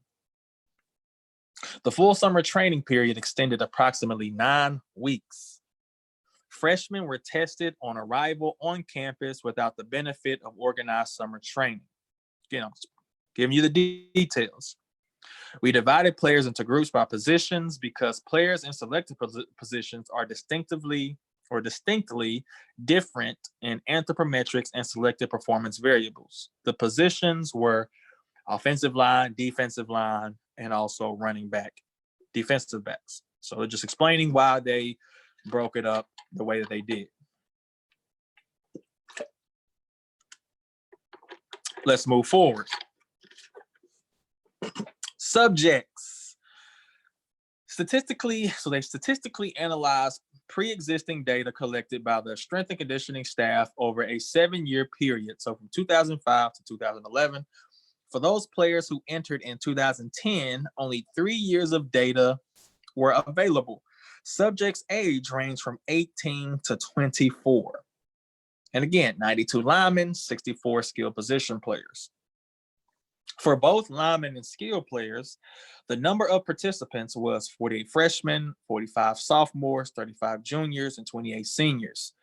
The full summer training period extended approximately 9 weeks. Freshmen were tested on arrival on campus without the benefit of organized summer training. Again, I'm giving you the details. We divided players into groups by positions because players in selected positions are distinctly different in anthropometrics and selected performance variables. The positions were offensive line, defensive line, and also running back, defensive backs. So just explaining why they broke it up the way that they did. Let's move forward. Subjects. Statistically, so they statistically analyzed pre-existing data collected by the strength and conditioning staff over a 7-year period. So from 2005 to 2011. For those players who entered in 2010, only 3 years of data were available. Subjects' age ranged from 18 to 24. And again, 92 linemen, 64 skill position players. For both linemen and skill players, the number of participants was 48 freshmen, 45 sophomores, 35 juniors, and 28 seniors.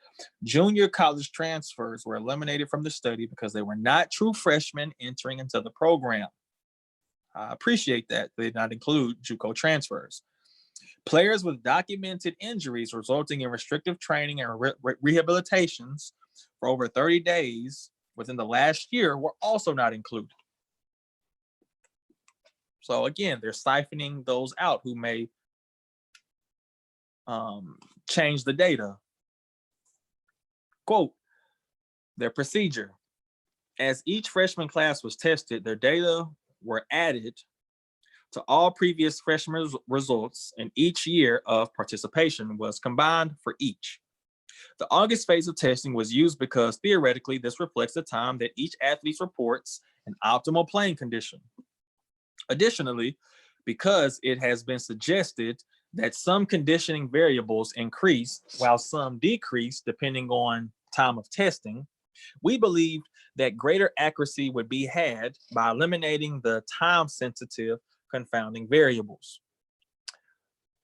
Junior college transfers were eliminated from the study because they were not true freshmen entering into the program. I appreciate that they did not include JUCO transfers. Players with documented injuries resulting in restrictive training and rehabilitations for over 30 days within the last year were also not included. So again, they're siphoning those out who may change the data. Quote, their procedure. As each freshman class was tested, their data were added to all previous freshman results, and each year of participation was combined for each. The August phase of testing was used because theoretically this reflects the time that each athlete reports an optimal playing condition. Additionally, because it has been suggested that some conditioning variables increase while some decrease depending on time of testing, we believed that greater accuracy would be had by eliminating the time-sensitive confounding variables.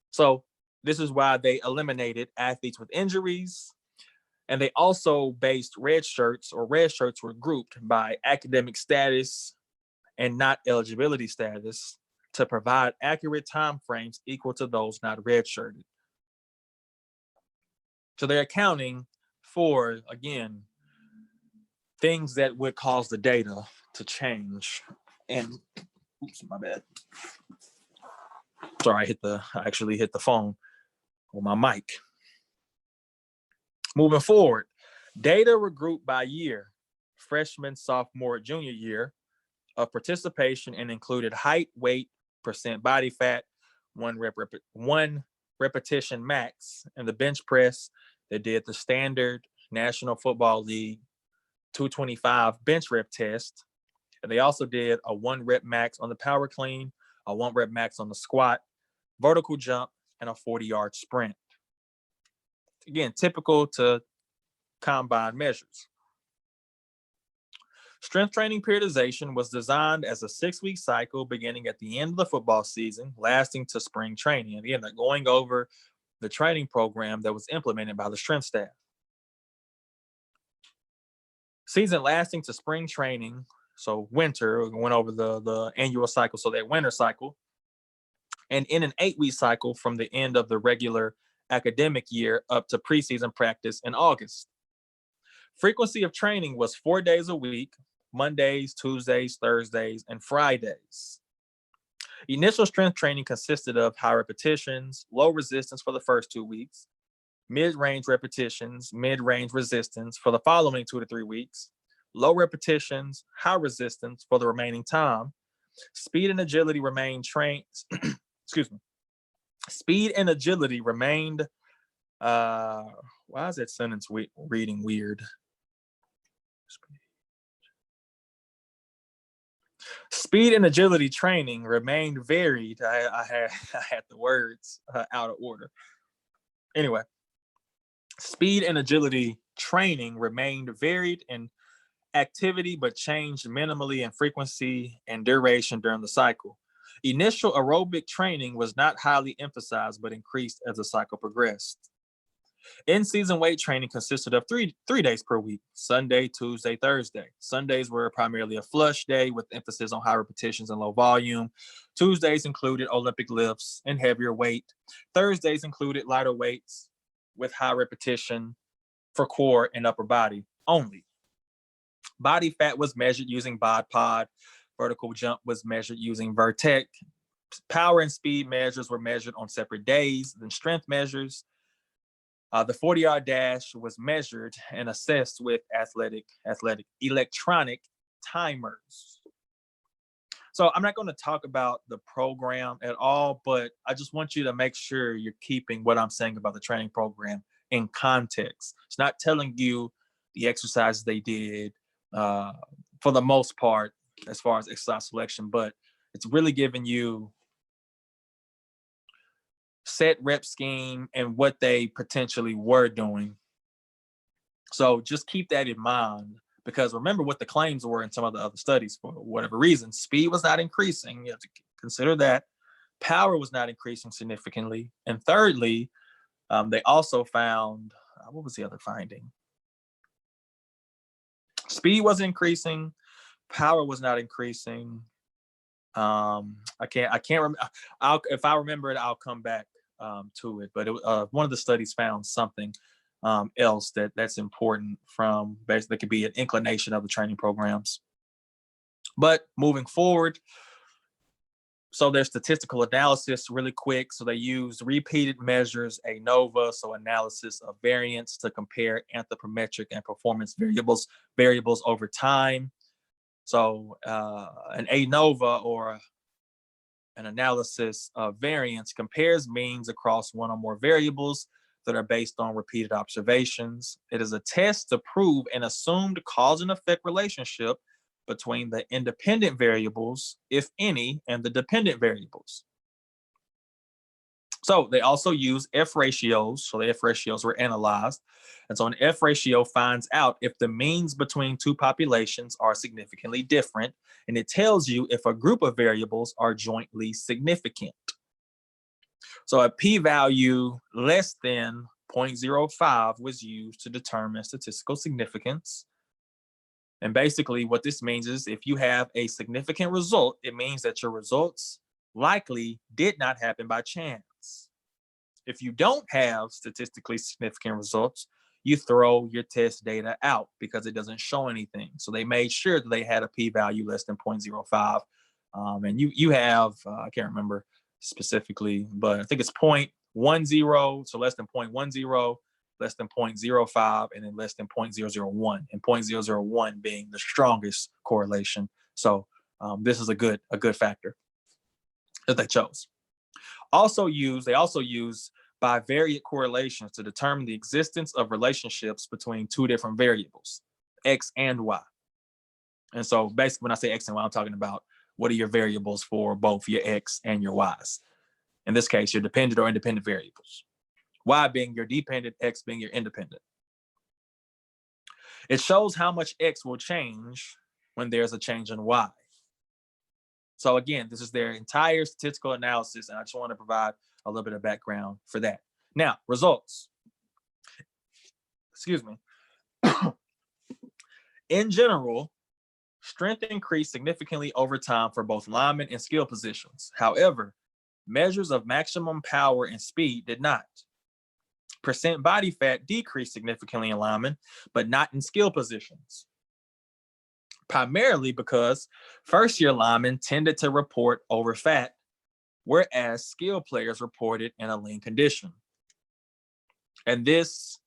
So this is why they eliminated athletes with injuries, and they also based red shirts were grouped by academic status and not eligibility status to provide accurate time frames equal to those not redshirted. So they're accounting for, again, things that would cause the data to change. And oops, my bad. Sorry, I actually hit the phone on my mic. Moving forward, data were grouped by year, freshman, sophomore, junior year of participation, and included height, weight, percent body fat, one repetition max, and the bench press. They did the standard National Football League 225 bench rep test. And they also did a 1 rep max on the power clean, a 1 rep max on the squat, vertical jump, and a 40-yard sprint. Again, typical to combine measures. Strength training periodization was designed as a 6-week cycle beginning at the end of the football season, lasting to spring training. And again, they're going over the training program that was implemented by the strength staff. Season lasting to spring training. So winter, we went over the annual cycle, so that winter cycle. And in an 8-week cycle from the end of the regular academic year up to preseason practice in August. Frequency of training was 4 days a week, Mondays, Tuesdays, Thursdays, and Fridays. Initial strength training consisted of high repetitions, low resistance for the first 2 weeks, mid-range repetitions, mid-range resistance for the following 2 to 3 weeks, low repetitions, high resistance for the remaining time. Speed and agility remained trained. Excuse me. Speed and agility remained. Why is that sentence reading weird? Speed and agility training remained varied. I had the words out of order. Anyway, speed and agility training remained varied in activity, but changed minimally in frequency and duration during the cycle. Initial aerobic training was not highly emphasized, but increased as the cycle progressed. In-season weight training consisted of three days per week: Sunday, Tuesday, Thursday. Sundays were primarily a flush day with emphasis on high repetitions and low volume. Tuesdays included Olympic lifts and heavier weight. Thursdays included lighter weights with high repetition for core and upper body only. Body fat was measured using bod pod. Vertical jump was measured using vertec. Power and speed measures were measured on separate days than strength measures. The 40-yard dash was measured and assessed with athletic electronic timers. So I'm not going to talk about the program at all, but I just want you to make sure you're keeping what I'm saying about the training program in context. It's not telling you the exercises they did for the most part as far as exercise selection, but it's really giving you set rep scheme and what they potentially were doing. So just keep that in mind, because remember what the claims were in some of the other studies. For whatever reason, speed was not increasing. You have to consider that. Power was not increasing significantly. And thirdly, they also found, what was the other finding? Speed was increasing. Power was not increasing. I can't remember. If I remember it, I'll come back to it. But one of the studies found something else that's important from basically could be an inclination of the training programs. But moving forward, so there's statistical analysis really quick. So they used repeated measures, ANOVA, so analysis of variance to compare anthropometric and performance variables over time. So an ANOVA, or an analysis of variance, compares means across one or more variables that are based on repeated observations. It is a test to prove an assumed cause and effect relationship between the independent variables, if any, and the dependent variables. So they also use F ratios. So the F ratios were analyzed. And so an F ratio finds out if the means between two populations are significantly different, and it tells you if a group of variables are jointly significant. So a p-value less than 0.05 was used to determine statistical significance. And basically what this means is if you have a significant result, it means that your results likely did not happen by chance. If you don't have statistically significant results, you throw your test data out because it doesn't show anything. So they made sure that they had a p-value less than 0.05. And you have, I can't remember specifically, but I think it's 0.10, so less than 0.10, less than 0.05, and then less than 0.001, and 0.001 being the strongest correlation. So this is a good factor that they chose. They also use bivariate correlations to determine the existence of relationships between two different variables, X and Y. And so basically when I say X and Y, I'm talking about what are your variables for both your X and your Ys. In this case, your dependent or independent variables. Y being your dependent, X being your independent. It shows how much X will change when there's a change in Y. So again, this is their entire statistical analysis, and I just want to provide a little bit of background for that. Now, results. Excuse me. In general, Strength increased significantly over time for both linemen and skill positions. However, measures of maximum power and speed did not. Percent body fat decreased significantly in linemen, but not in skill positions. Primarily because first-year linemen tended to report over fat, whereas skill players reported in a lean condition. And this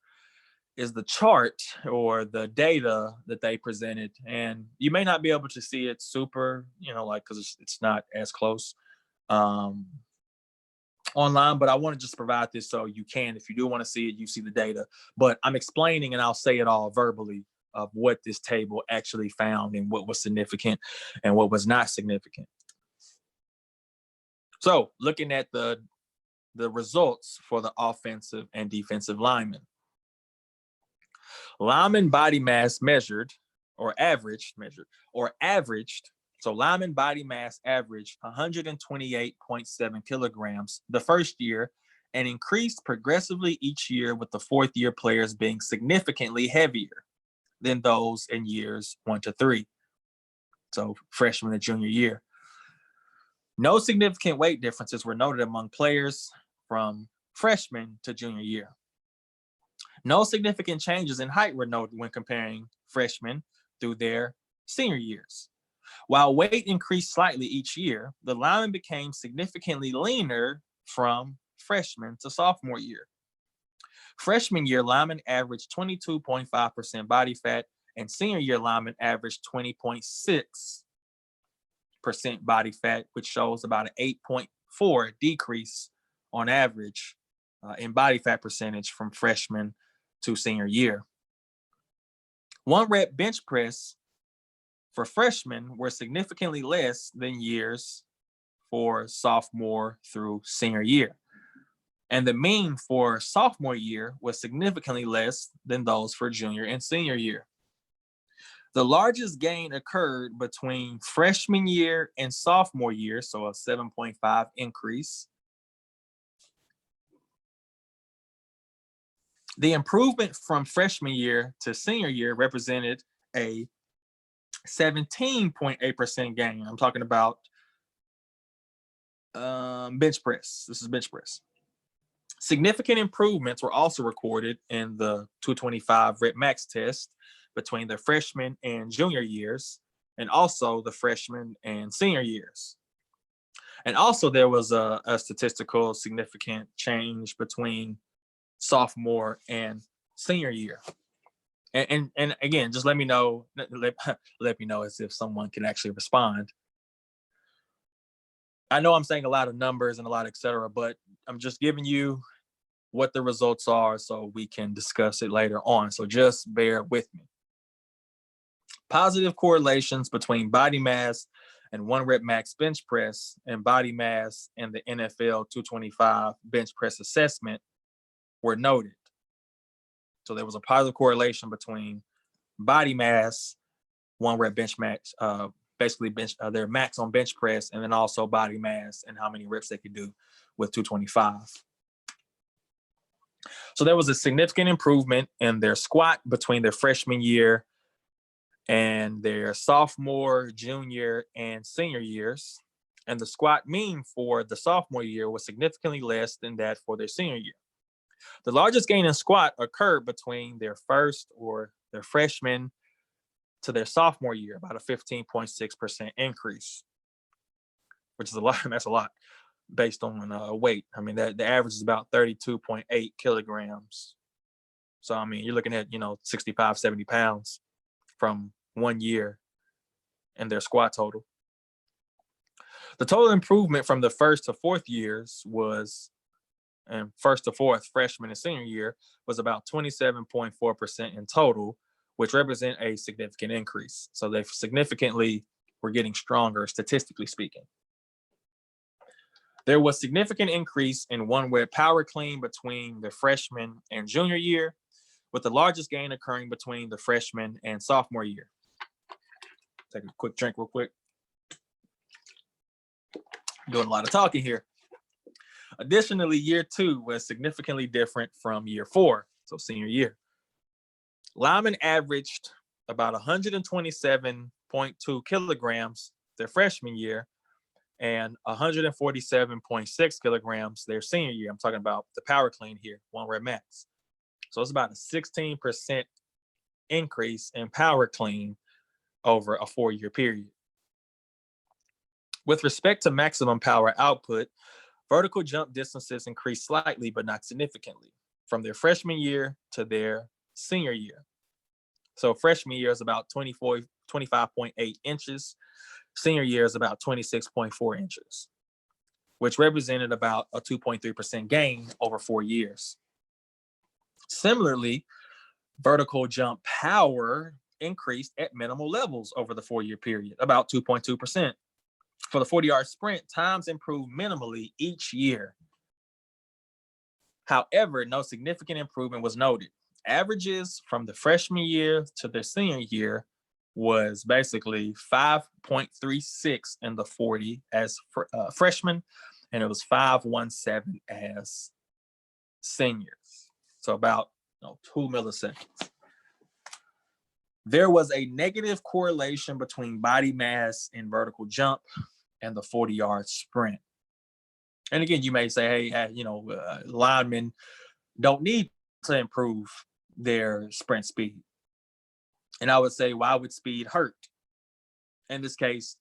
is the chart or the data that they presented. And you may not be able to see it super, because it's not as close online, but I want to just provide this so you can, if you do want to see it, you see the data. But I'm explaining, and I'll say it all verbally, of what this table actually found and what was significant and what was not significant. So looking at the results for the offensive and defensive linemen. Lineman body mass averaged, so lineman body mass averaged 128.7 kilograms the first year and increased progressively each year, with the fourth year players being significantly heavier than those in years 1 to 3. So freshman and junior year. No significant weight differences were noted among players from freshman to junior year. No significant changes in height were noted when comparing freshmen through their senior years. While weight increased slightly each year, the linemen became significantly leaner from freshman to sophomore year. Freshman year linemen averaged 22.5% body fat, and senior year linemen averaged 20.6% body fat, which shows about an 8.4 decrease on average in body fat percentage from freshman to senior year. 1 rep bench press for freshmen were significantly less than years for sophomore through senior year. And the mean for sophomore year was significantly less than those for junior and senior year. The largest gain occurred between freshman year and sophomore year, so a 7.5 increase. The improvement from freshman year to senior year represented a 17.8% gain. I'm talking about bench press. This is bench press. Significant improvements were also recorded in the 225 rep max test between the freshman and junior years, and also the freshman and senior years. And also there was a statistical significant change between sophomore and senior year. And again, just let me know as if someone can actually respond. I know I'm saying a lot of numbers and a lot, et cetera, but I'm just giving you what the results are so we can discuss it later on. So just bear with me. Positive correlations between body mass and 1 rep max bench press and body mass in the NFL 225 bench press assessment were noted. So there was a positive correlation between body mass, 1 rep bench max, basically their max on bench press, and then also body mass and how many reps they could do with 225. So there was a significant improvement in their squat between their freshman year and their sophomore, junior, and senior years. And the squat mean for the sophomore year was significantly less than that for their senior year. The largest gain in squat occurred between their first or their freshman to their sophomore year, about a 15.6% increase, which is a lot. That's a lot based on weight. I mean, the average is about 32.8 kilograms. So, I mean, you're looking at, 65, 70 pounds from 1 year in their squat total. The total improvement from the first to fourth years was, and first to fourth, freshman and senior year, was about 27.4% in total, which represent a significant increase. So they significantly were getting stronger, statistically speaking. There was significant increase in 1 rep power clean between the freshman and junior year, with the largest gain occurring between the freshman and sophomore year. Take a quick drink real quick. Doing a lot of talking here. Additionally, year 2 was significantly different from year 4, so senior year. Linemen averaged about 127.7 kilograms their freshman year and 147.6 kilograms their senior year. I'm talking about the power clean here, 1 rep max. So it's about a 16% increase in power clean over a 4-year period. With respect to maximum power output, vertical jump distances increase slightly, but not significantly, from their freshman year to their senior year. So freshman year is about 25.8 inches. Senior year is about 26.4 inches, which represented about a 2.3% gain over 4 years. Similarly, vertical jump power increased at minimal levels over the 4-year period, about 2.2%. For the 40-yard sprint, times improved minimally each year. However, no significant improvement was noted. Averages from the freshman year to their senior year was basically 5.36 in the 40 as freshmen, and it was 5.17 as seniors. So about 2 milliseconds. There was a negative correlation between body mass and vertical jump and the 40-yard sprint. And again, you may say, hey, linemen don't need to improve their sprint speed. And I would say, why would speed hurt? In this case,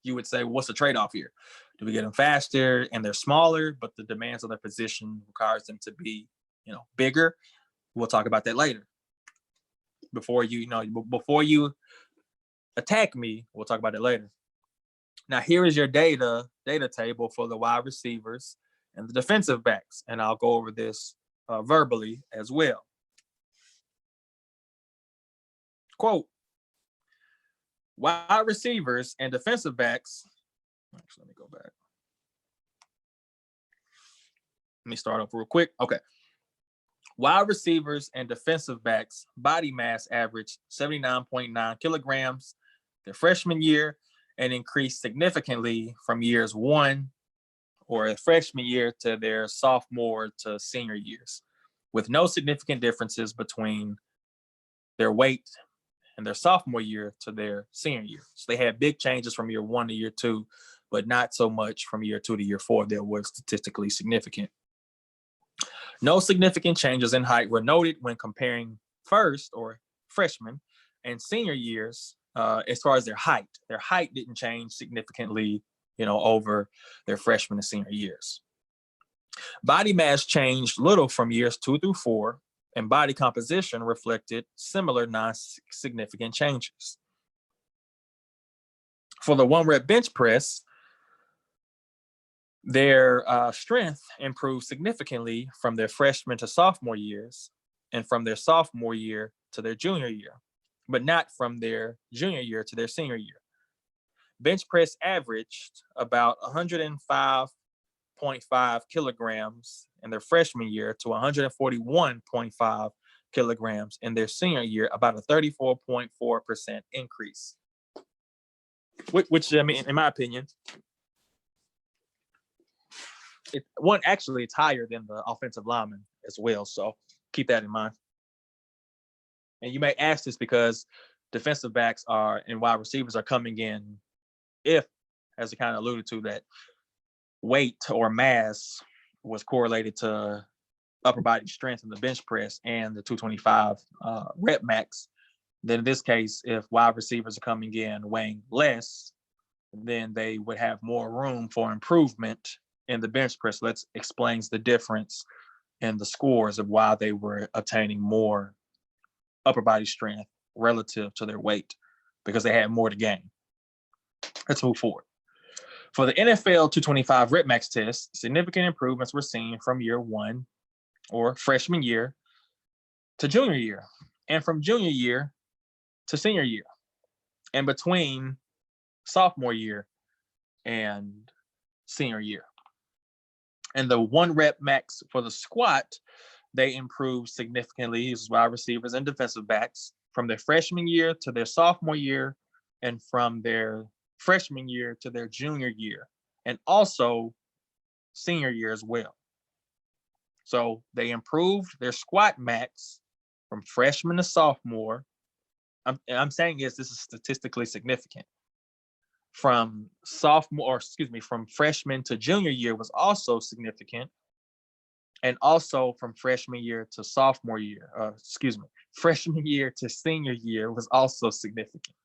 you would say, what's the trade-off here? Do we get them faster and they're smaller, but the demands of their position requires them to be, bigger? We'll talk about that later. Before you attack me, we'll talk about it later. Now, here is your data table for the wide receivers and the defensive backs, and I'll go over this verbally as well. Quote, wide receivers and defensive backs. Actually, let me go back. Let me start off real quick. Okay. Wide receivers and defensive backs body mass averaged 79.9 kilograms their freshman year and increased significantly from years 1 or freshman year to their sophomore to senior years, with no significant differences between their weight and their sophomore year to their senior year. So they had big changes from year 1 to year 2, but not so much from year 2 to year 4 that was statistically significant. No significant changes in height were noted when comparing first or freshman and senior years as far as their height. Their height didn't change significantly, over their freshman and senior years. Body mass changed little from years 2 through 4, and body composition reflected similar non-significant changes. For the 1 rep bench press, their strength improved significantly from their freshman to sophomore years and from their sophomore year to their junior year, but not from their junior year to their senior year. Bench press averaged about 105.5 kilograms in their freshman year to 141.5 kilograms in their senior year, about a 34.4% increase. Which, in my opinion, it's higher than the offensive lineman as well. So keep that in mind. And you may ask this because defensive backs and wide receivers are coming in if, as I kind of alluded to, that weight or mass was correlated to upper body strength in the bench press and the 225 rep max. Then in this case, if wide receivers are coming in weighing less, then they would have more room for improvement in the bench press. That explains the difference in the scores of why they were obtaining more upper body strength relative to their weight, because they had more to gain. Let's move forward. For the NFL 225 rep max test, significant improvements were seen from year 1 or freshman year to junior year, and from junior year to senior year, and between sophomore year and senior year. And the 1 rep max for the squat, they improved significantly as wide receivers and defensive backs from their freshman year to their sophomore year, and from their freshman year to their junior year, and also senior year as well. So they improved their squat max from freshman to sophomore I'm saying is this is statistically significant. From from freshman to junior year was also significant, and also from freshman year to sophomore year, freshman year to senior year was also significant.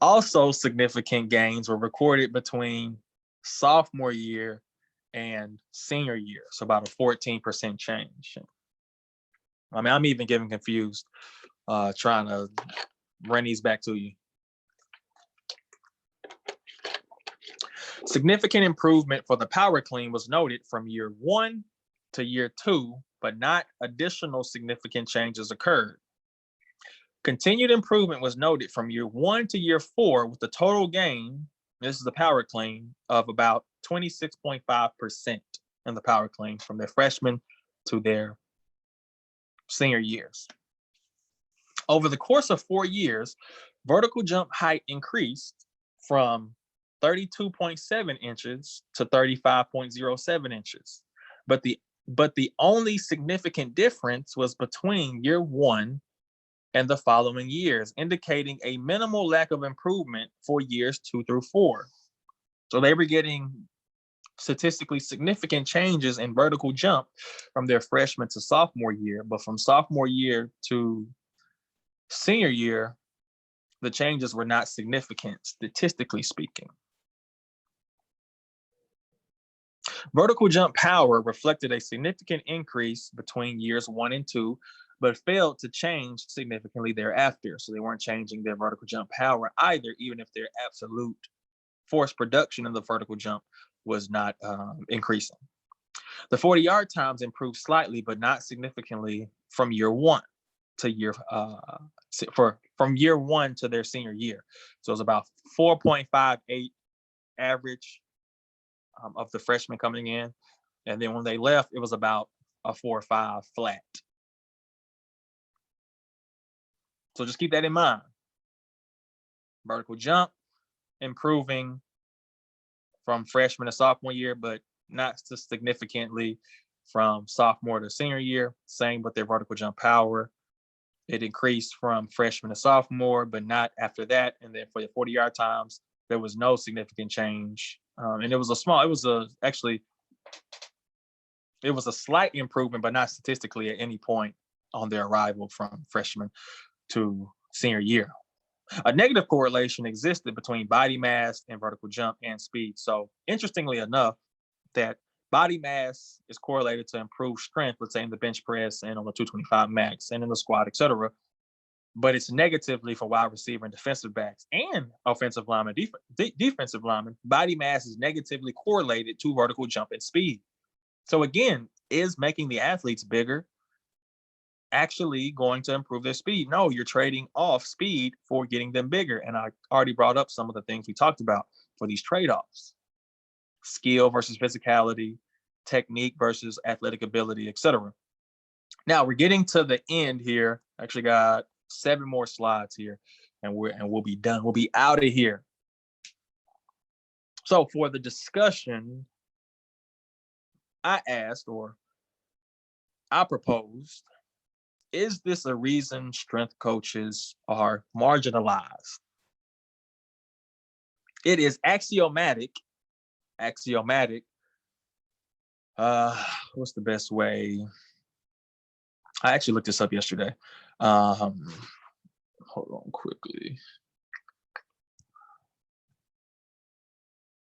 Also significant gains were recorded between sophomore year and senior year, so about a 14% change. I mean, I'm even getting confused trying to run these back to you. Significant improvement for the power clean was noted from year 1 to year 2, but not additional significant changes occurred. Continued improvement was noted from year 1 to year 4 with the total gain, this is the power clean, of about 26.5% in the power clean from their freshman to their senior years. Over the course of 4 years, vertical jump height increased from 32.7 inches to 35.07 inches. But the only significant difference was between year 1 and the following years, indicating a minimal lack of improvement for years 2 through 4. So they were getting statistically significant changes in vertical jump from their freshman to sophomore year, but from sophomore year to senior year, the changes were not significant, statistically speaking. Vertical jump power reflected a significant increase between years 1 and 2, but failed to change significantly thereafter. So they weren't changing their vertical jump power either, even if their absolute force production in the vertical jump was not increasing. The 40-yard times improved slightly, but not significantly from year 1 to from year 1 to their senior year. So it was about 4.58 average of the freshmen coming in, and then when they left, it was about a 4 or 5 flat. So just keep that in mind. Vertical jump improving from freshman to sophomore year, but not significantly from sophomore to senior year. Same with their vertical jump power. It increased from freshman to sophomore, but not after that. And then for the 40-yard times, there was no significant change. And it was a slight improvement, but not statistically at any point on their arrival from freshman to senior year. A negative correlation existed between body mass and vertical jump and speed. So interestingly enough, that body mass is correlated to improved strength, let's say in the bench press and on the 225 max and in the squat, etc. But it's negatively for wide receiver and defensive backs and offensive linemen, defensive linemen. Body mass is negatively correlated to vertical jump and speed. So again, is making the athletes bigger actually going to improve their speed? No, you're trading off speed for getting them bigger. And I already brought up some of the things we talked about for these trade-offs: skill versus physicality, technique versus athletic ability, etc. Now we're getting to the end here. Actually got 7 more slides here, and we'll be done. We'll be out of here. So for the discussion, I proposed, is this a reason strength coaches are marginalized? It is axiomatic. What's the best way? I actually looked this up yesterday. Hold on quickly,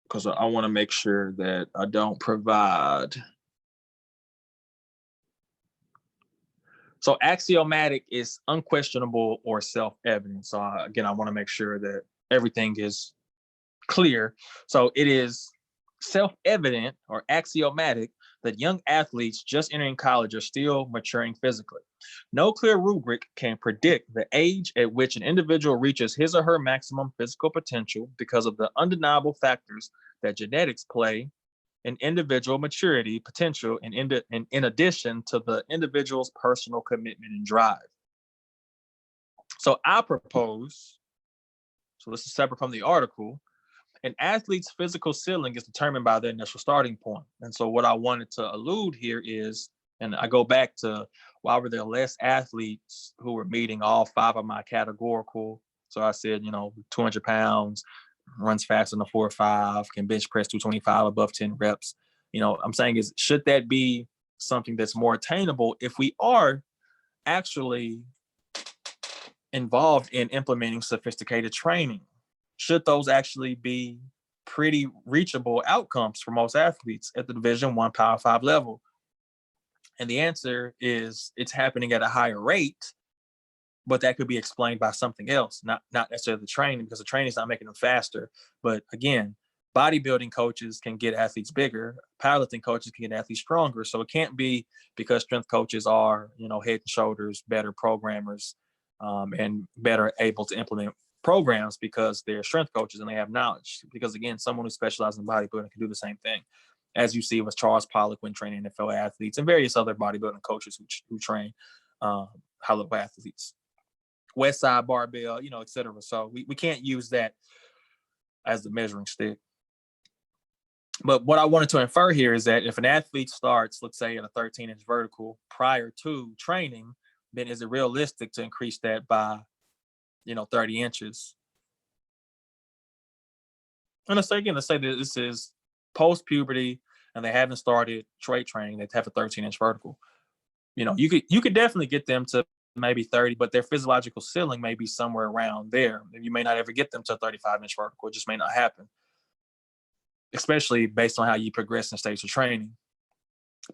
because I want to make sure that I don't provide. So axiomatic is unquestionable or self-evident. So again, I want to make sure that everything is clear. So it is self-evident or axiomatic that young athletes just entering college are still maturing physically. No clear rubric can predict the age at which an individual reaches his or her maximum physical potential because of the undeniable factors that genetics play in individual maturity potential, and in addition to the individual's personal commitment and drive. So I propose, so this is separate from the article, an athlete's physical ceiling is determined by their initial starting point. And so what I wanted to allude here is And I go back to, why were there less athletes who were meeting all 5 of my categorical? So I said, 200 pounds, runs faster than a 4.5, can bench press 225 above 10 reps. I'm saying is, should that be something that's more attainable if we are actually involved in implementing sophisticated training? Should those actually be pretty reachable outcomes for most athletes at the Division I Power 5 level? And the answer is, it's happening at a higher rate, but that could be explained by something else, not necessarily the training, because the training is not making them faster. But again, bodybuilding coaches can get athletes bigger, powerlifting coaches can get athletes stronger. So it can't be because strength coaches are, head and shoulders better programmers, and better able to implement programs because they're strength coaches and they have knowledge. Because again, someone who specializes in bodybuilding can do the same thing, as you see with Charles Pollock when training NFL athletes and various other bodybuilding coaches who train high-level athletes. West Side Barbell, et cetera. So we can't use that as the measuring stick. But what I wanted to infer here is that if an athlete starts, let's say, at a 13-inch vertical prior to training, then is it realistic to increase that by, 30 inches? And let's say that this is post-puberty and they haven't started trait training, they have a 13-inch vertical. You could definitely get them to maybe 30, but their physiological ceiling may be somewhere around there. And you may not ever get them to a 35-inch vertical. It just may not happen, especially based on how you progress in stage of training.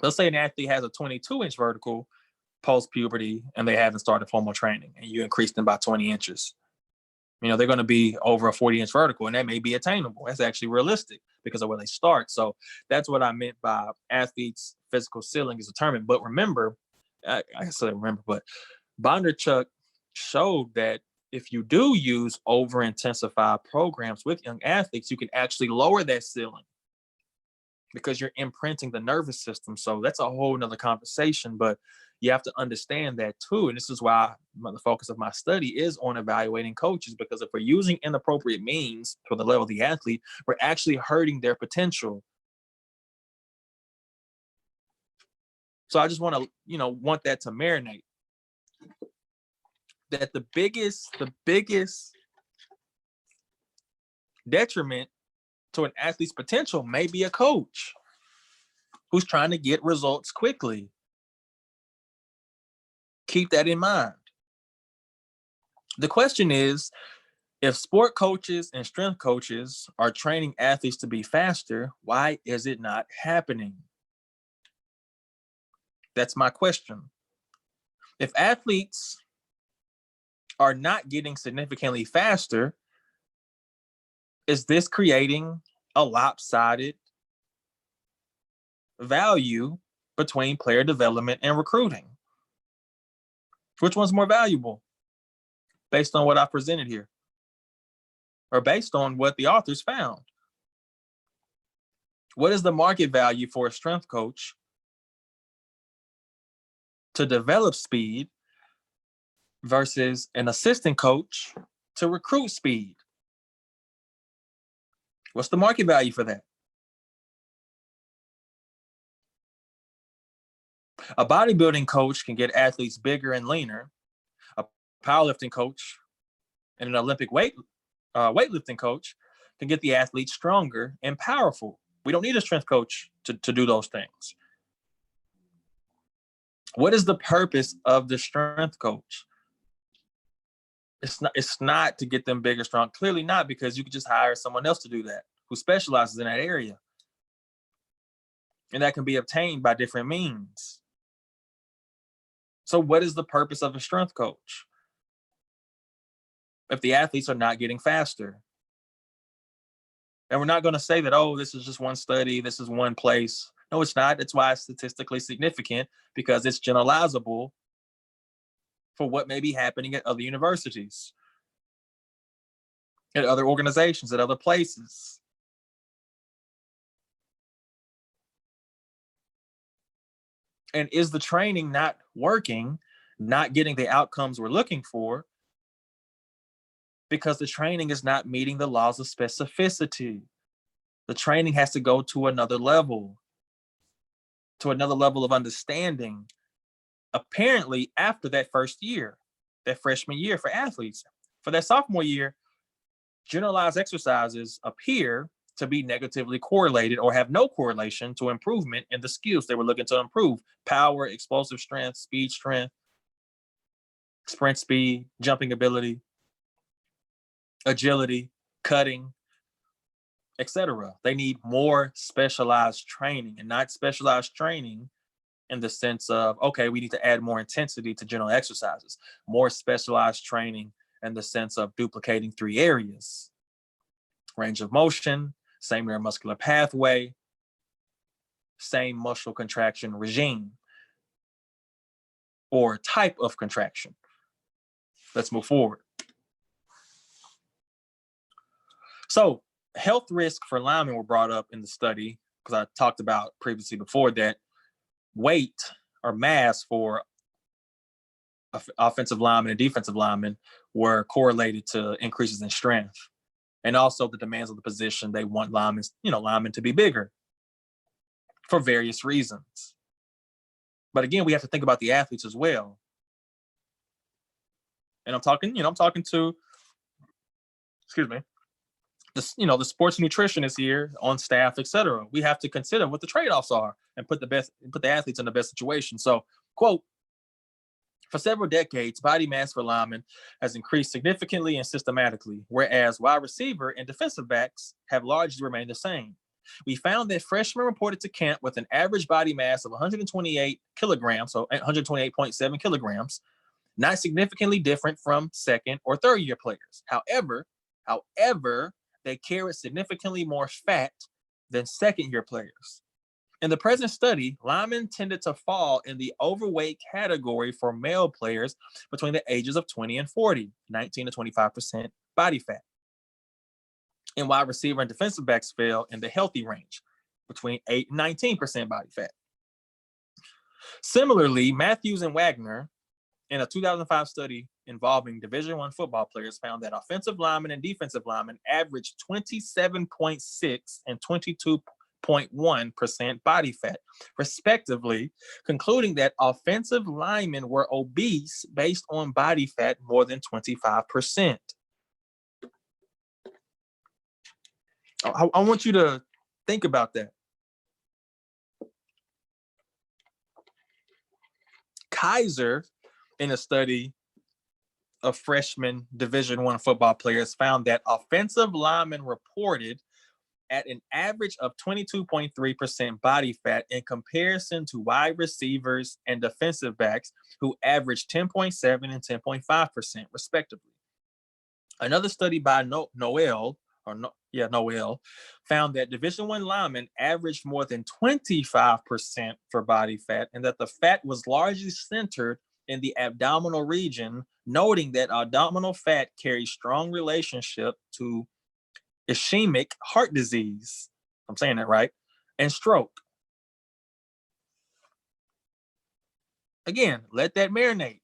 Let's say an athlete has a 22-inch vertical post-puberty and they haven't started formal training, and you increase them by 20 inches. They're going to be over a 40-inch vertical, and that may be attainable. That's actually realistic because of where they start. So that's what I meant by athletes' physical ceiling is determined. But remember, but Bondarchuk showed that if you do use over-intensified programs with young athletes, you can actually lower that ceiling because you're imprinting the nervous system. So that's a whole nother conversation, but you have to understand that too. And this is why the focus of my study is on evaluating coaches, because if we're using inappropriate means for the level of the athlete, we're actually hurting their potential. So I just want to, want that to marinate. That the biggest detriment to an athlete's potential may be a coach who's trying to get results quickly. Keep that in mind. The question is, if sport coaches and strength coaches are training athletes to be faster, why is it not happening? That's my question. If athletes are not getting significantly faster, is this creating a lopsided value between player development and recruiting? Which one's more valuable based on what I presented here, or based on what the authors found? What is the market value for a strength coach to develop speed versus an assistant coach to recruit speed? What's the market value for that? A bodybuilding coach can get athletes bigger and leaner. A powerlifting coach and an Olympic weightlifting coach can get the athletes stronger and powerful. We don't need a strength coach to do those things. What is the purpose of the strength coach? It's not to get them bigger, strong. Clearly not, because you could just hire someone else to do that who specializes in that area. And that can be obtained by different means. So what is the purpose of a strength coach if the athletes are not getting faster? And we're not going to say that, oh, this is just one study, this is one place. No, it's not. That's why it's statistically significant, because it's generalizable for what may be happening at other universities, at other organizations, at other places. And is the training not working, not getting the outcomes we're looking for, because the training is not meeting the laws of specificity? The training has to go to another level. to another level of understanding, apparently after that first year, that freshman year for athletes. For that sophomore year, generalized exercises appear to be negatively correlated or have no correlation to improvement in the skills they were looking to improve: power, explosive strength, speed strength, sprint speed, jumping ability, agility, cutting, etc. They need more specialized training, and not specialized training in the sense of, okay, we need to add more intensity to general exercises. More specialized training in the sense of duplicating 3 areas: range of motion, same neuromuscular pathway, same muscle contraction regime or type of contraction. Let's move forward. So health risks for linemen were brought up in the study because I talked about previously before that weight or mass for offensive linemen and defensive linemen were correlated to increases in strength, and also the demands of the position. They want linemen to be bigger for various reasons. But again, we have to think about the athletes as well. And I'm talking to, the sports nutritionist here on staff, etc. We have to consider what the trade-offs are and put the athletes in the best situation. So, quote, for several decades, body mass for linemen has increased significantly and systematically, whereas wide receiver and defensive backs have largely remained the same. We found that freshmen reported to camp with an average body mass of 128 kilograms, so 128.7 kilograms, not significantly different from second or third year players. However, they carried significantly more fat than second year players. In the present study, linemen tended to fall in the overweight category for male players between the ages of 20 and 40, 19 to 25% body fat. And wide receiver and defensive backs fell in the healthy range, between 8 and 19% body fat. Similarly, Matthews and Wagner, in a 2005 study involving Division I football players, found that offensive linemen and defensive linemen averaged 27.6 and 22.1% body fat, respectively, concluding that offensive linemen were obese based on body fat more than 25%. I want you to think about that. Kaiser, in a study of freshman Division I football players, found that offensive linemen reported at an average of 22.3% body fat in comparison to wide receivers and defensive backs who averaged 10.7 and 10.5%, respectively. Another study by Noel found that Division I linemen averaged more than 25% for body fat, and that the fat was largely centered in the abdominal region, noting that abdominal fat carries strong relationship to ischemic heart disease, I'm saying that right, and stroke. Again, let that marinate.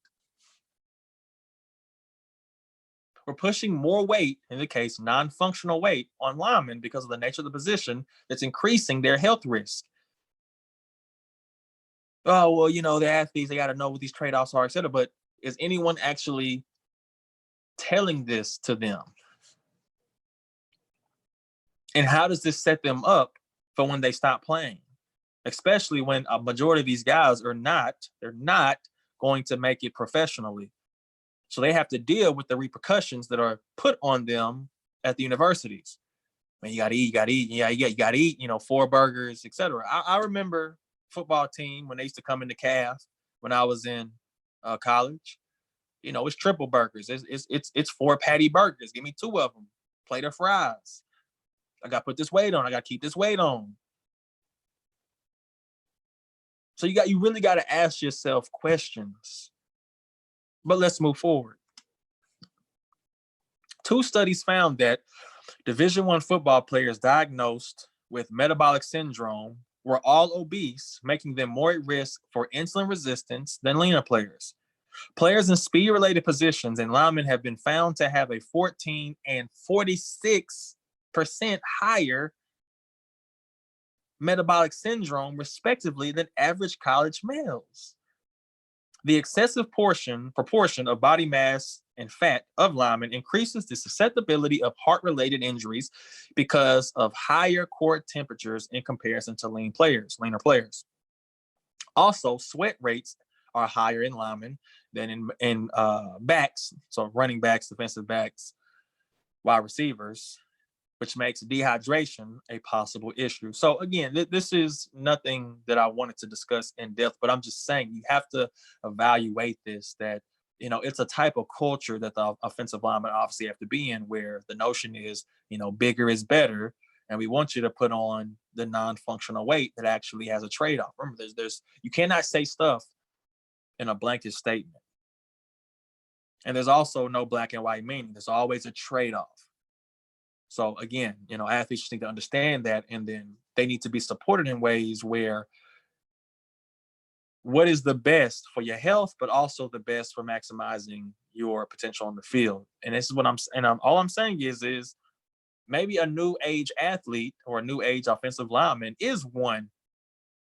We're pushing more weight, in the case non-functional weight, on linemen because of the nature of the position that's increasing their health risk. Oh, well, the athletes, they got to know what these trade-offs are, et cetera. But is anyone actually telling this to them? And how does this set them up for when they stop playing? Especially when a majority of these guys they're not going to make it professionally. So they have to deal with the repercussions that are put on them at the universities. Man, you gotta eat. Yeah, you gotta eat, 4 burgers, etc. I remember football team when they used to come into calf when I was in college. It's triple burgers. It's 4 patty burgers. Give me 2 of them. Plate of fries. I got to put this weight on. I got to keep this weight on. So you really got to ask yourself questions. But let's move forward. 2 studies found that Division I football players diagnosed with metabolic syndrome were all obese, making them more at risk for insulin resistance than leaner players. Players in speed-related positions and linemen have been found to have a 14 and 46% higher metabolic syndrome, respectively, than average college males. The excessive proportion of body mass and fat of linemen increases the susceptibility of heart-related injuries because of higher core temperatures in comparison to leaner players. Also, sweat rates are higher in linemen than in backs, so running backs, defensive backs, wide receivers, which makes dehydration a possible issue. So again, this is nothing that I wanted to discuss in depth, but I'm just saying you have to evaluate this, that it's a type of culture that the offensive linemen obviously have to be in, where the notion is, bigger is better. And we want you to put on the non-functional weight that actually has a trade-off. Remember, you cannot say stuff in a blanket statement. And there's also no black and white meaning. There's always a trade-off. So again, athletes just need to understand that, and then they need to be supported in ways where what is the best for your health, but also the best for maximizing your potential on the field. And this is what all I'm saying is maybe a new age athlete or a new age offensive lineman is one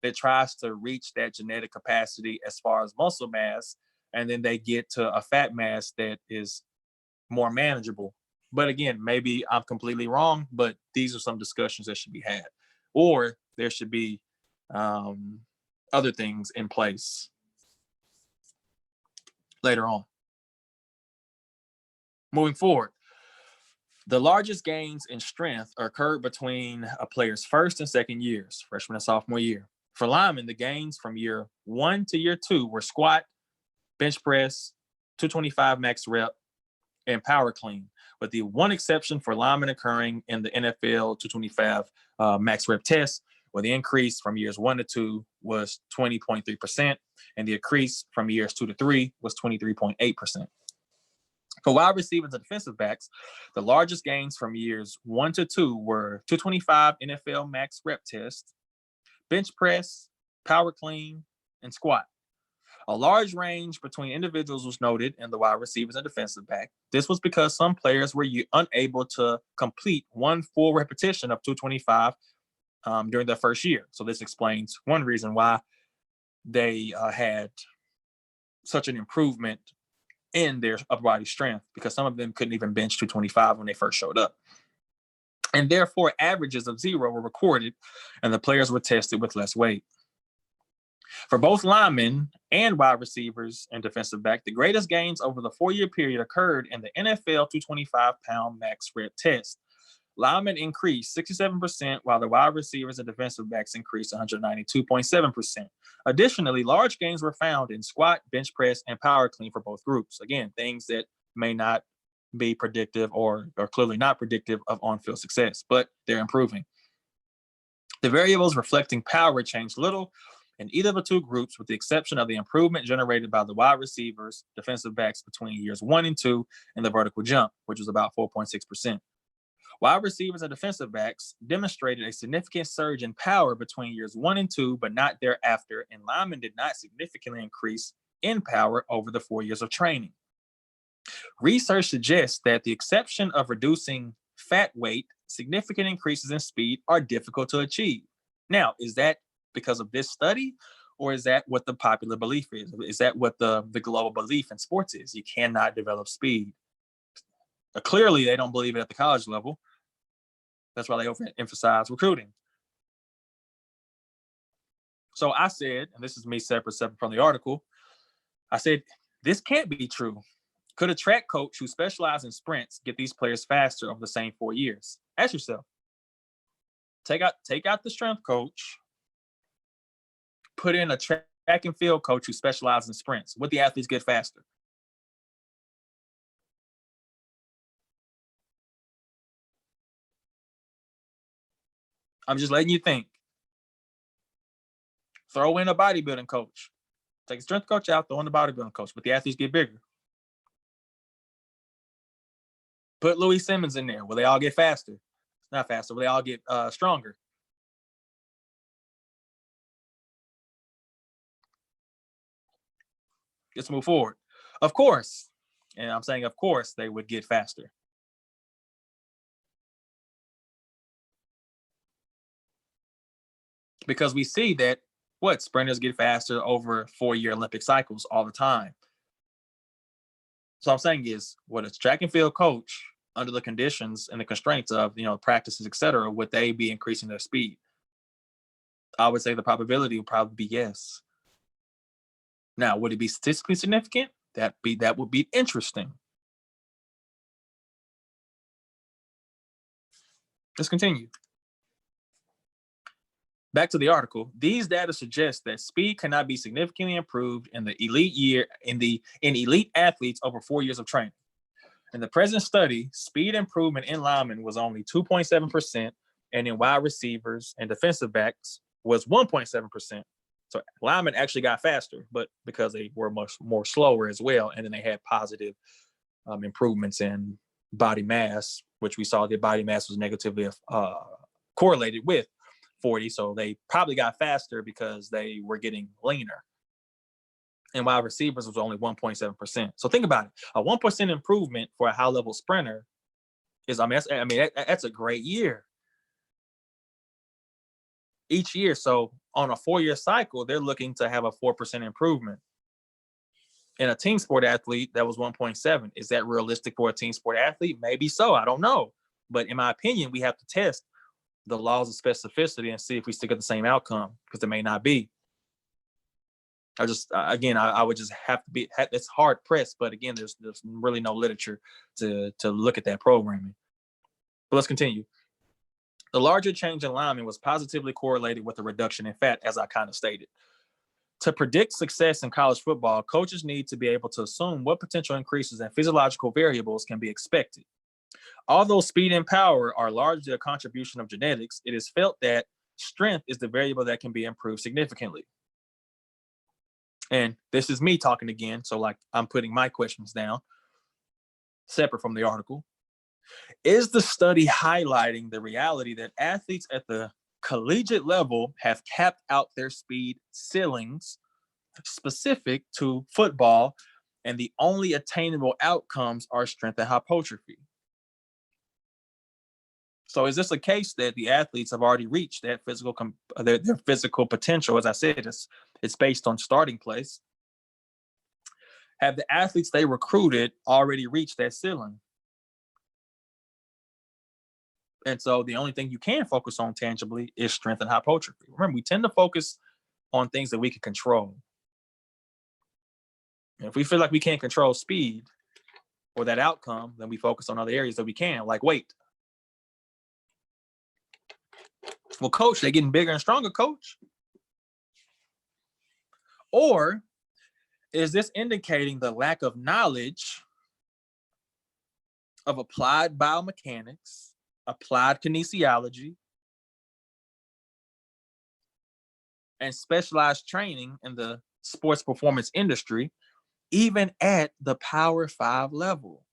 that tries to reach that genetic capacity as far as muscle mass, and then they get to a fat mass that is more manageable. But again, maybe I'm completely wrong, but these are some discussions that should be had. Or there should be other things in place later on. Moving forward, the largest gains in strength occurred between a player's first and second years, freshman and sophomore year. For linemen, the gains from year 1 to year 2 were squat, bench press, 225 max rep, and power clean, with the one exception for linemen occurring in the NFL 225 max rep test, where the increase from years 1 to 2 was 20.3%, and the increase from years 2 to 3 was 23.8%. For wide receivers and defensive backs, the largest gains from years 1 to 2 were 225 NFL max rep test, bench press, power clean, and squat. A large range between individuals was noted in the wide receivers and defensive back. This was because some players were unable to complete one full repetition of 225 during their first year. So this explains one reason why they had such an improvement in their upper body strength, because some of them couldn't even bench 225 when they first showed up. And therefore, averages of 0 were recorded, and the players were tested with less weight. For both linemen and wide receivers and defensive back, the greatest gains over the 4-year period occurred in the NFL 225-pound max rep test. Linemen increased 67%, while the wide receivers and defensive backs increased 192.7%. Additionally, large gains were found in squat, bench press, and power clean for both groups. Again, things that may not be predictive or clearly not predictive of on-field success, but they're improving. The variables reflecting power changed little in either of the two groups, with the exception of the improvement generated by the wide receivers, defensive backs between years 1 and 2 in the vertical jump, which was about 4.6%. Wide receivers and defensive backs demonstrated a significant surge in power between years 1 and 2, but not thereafter, and linemen did not significantly increase in power over the 4 years of training. Research suggests that the exception of reducing fat weight, significant increases in speed are difficult to achieve. Now, is that because of this study, or is that what the popular belief is? Is that what the global belief in sports is? You cannot develop speed. Clearly, they don't believe it at the college level. That's why they overemphasize recruiting. So I said, and this is me separate from the article, I said, this can't be true. Could a track coach who specializes in sprints get these players faster over the same 4 years? Ask yourself. Take out the strength coach, put in a track and field coach who specializes in sprints. Would the athletes get faster? I'm just letting you think. Throw in a bodybuilding coach. Take a strength coach out, throw in the bodybuilding coach. But the athletes get bigger. Put Louis Simmons in there. Will they all get faster? Not faster. Will they all get stronger? Let's move forward. Of course, and I'm saying of course, they would get faster. because we see that sprinters get faster over 4-year Olympic cycles all the time. So I'm saying is, what a track and field coach, under the conditions and the constraints of practices, etc., would they be increasing their speed? I would say the probability would probably be yes. Now, would it be statistically significant? That would be interesting. Let's continue. Back to the article. These data suggest that speed cannot be significantly improved in elite athletes over 4 years of training. In the present study, speed improvement in linemen was only 2.7%, and in wide receivers and defensive backs was 1.7%. So linemen actually got faster, but because they were much more slower as well, and then they had positive improvements in body mass, which we saw the body mass was negatively correlated with 40. So they probably got faster because they were getting leaner. And wide receivers was only 1.7%. So think about it. A 1% improvement for a high-level sprinter is, that's a great year. Each year. So on a 4-year cycle, they're looking to have a 4% improvement. In a team sport athlete, that was 1.7. Is that realistic for a team sport athlete? Maybe so. I don't know. But in my opinion, we have to test the laws of specificity and see if we still get the same outcome, because it may not be. I would just have to be, it's hard pressed, but again, there's really no literature to look at that programming. But let's continue. The larger change in linemen was positively correlated with a reduction in fat, as I kind of stated. To predict success in college football, coaches need to be able to assume what potential increases in physiological variables can be expected. Although speed and power are largely a contribution of genetics, it is felt that strength is the variable that can be improved significantly. And this is me talking again, so I'm putting my questions down, separate from the article. Is the study highlighting the reality that athletes at the collegiate level have capped out their speed ceilings specific to football, and the only attainable outcomes are strength and hypertrophy? So is this a case that the athletes have already reached that their physical potential? As I said, it's based on starting place. Have the athletes they recruited already reached that ceiling? And so the only thing you can focus on tangibly is strength and hypertrophy. Remember, we tend to focus on things that we can control. And if we feel like we can't control speed or that outcome, then we focus on other areas that we can, like weight. Well, coach, they're getting bigger and stronger, coach. Or is this indicating the lack of knowledge of applied biomechanics, applied kinesiology, and specialized training in the sports performance industry, even at the Power 5 level?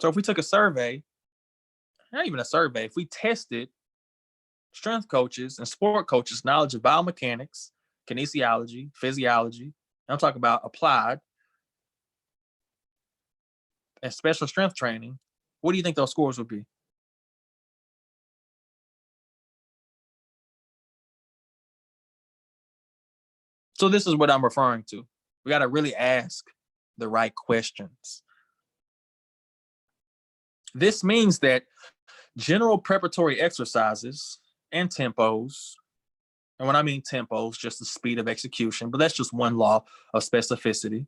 So if we took a survey, not even a survey, if we tested strength coaches and sport coaches' knowledge of biomechanics, kinesiology, physiology, I'm talking about applied and special strength training, what do you think those scores would be? So this is what I'm referring to. We got to really ask the right questions. This means that general preparatory exercises and tempos, and when I mean tempos, just the speed of execution, but that's just one law of specificity,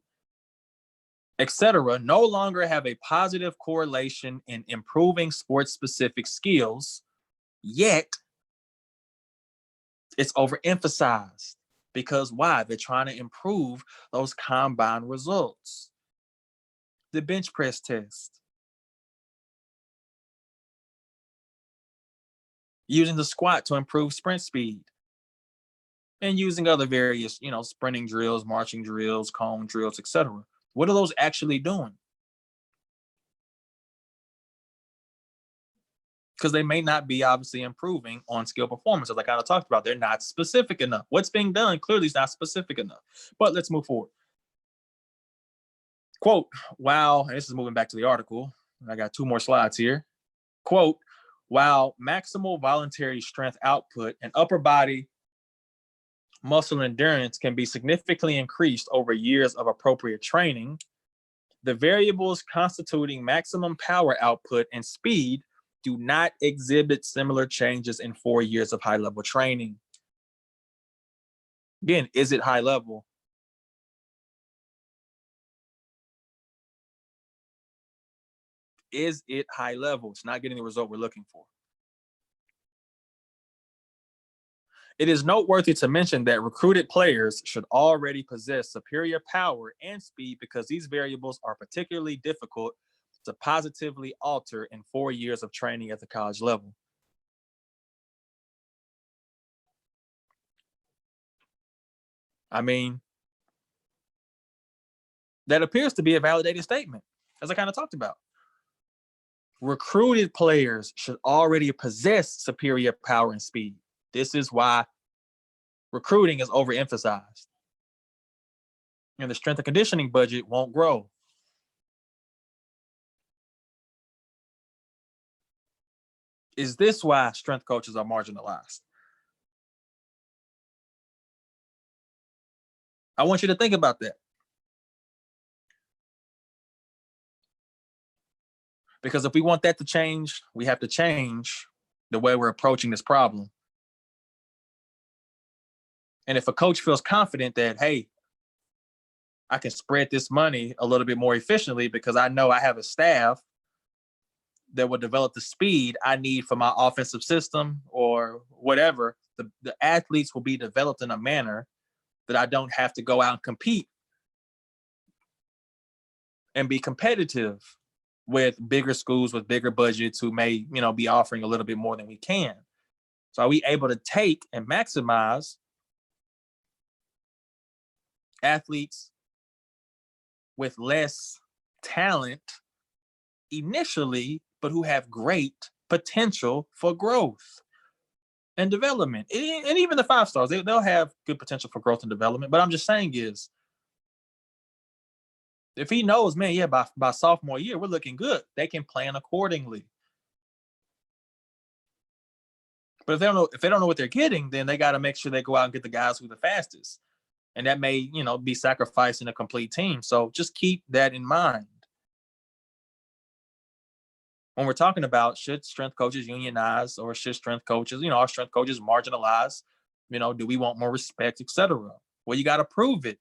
etc., no longer have a positive correlation in improving sports-specific skills, yet it's overemphasized. Because why? They're trying to improve those combine results. The bench press test. Using the squat to improve sprint speed. And using other various, sprinting drills, marching drills, cone drills, etc. What are those actually doing? Because they may not be obviously improving on skill performance. As I kind of talked about, they're not specific enough. What's being done clearly is not specific enough. But let's move forward. Quote, and this is moving back to the article. I got 2 more slides here. Quote, While maximal voluntary strength output and upper body muscle endurance can be significantly increased over years of appropriate training, the variables constituting maximum power output and speed do not exhibit similar changes in 4 years of high level training. Again, is it high level? Is it high level? It's not getting the result we're looking for. It is noteworthy to mention that recruited players should already possess superior power and speed because these variables are particularly difficult to positively alter in 4 years of training at the college level. I mean, that appears to be a validated statement, as I kind of talked about. Recruited players should already possess superior power and speed. This is why recruiting is overemphasized. And the strength and conditioning budget won't grow. Is this why strength coaches are marginalized? I want you to think about that. Because if we want that to change, we have to change the way we're approaching this problem. And if a coach feels confident that, hey, I can spread this money a little bit more efficiently because I know I have a staff that will develop the speed I need for my offensive system or whatever, the athletes will be developed in a manner that I don't have to go out and compete and be competitive with bigger schools with bigger budgets who may, be offering a little bit more than we can. So are we able to take and maximize athletes with less talent initially, but who have great potential for growth and development? And even the 5 stars, they'll have good potential for growth and development. But I'm just saying is, if he knows, man, yeah, by sophomore year, we're looking good, they can plan accordingly. But if they don't know what they're getting, then they got to make sure they go out and get the guys who are the fastest. And that may, be sacrificing a complete team. So just keep that in mind. When we're talking about should strength coaches unionize or should strength coaches, are strength coaches marginalized? Do we want more respect, etc.? Well, you got to prove it.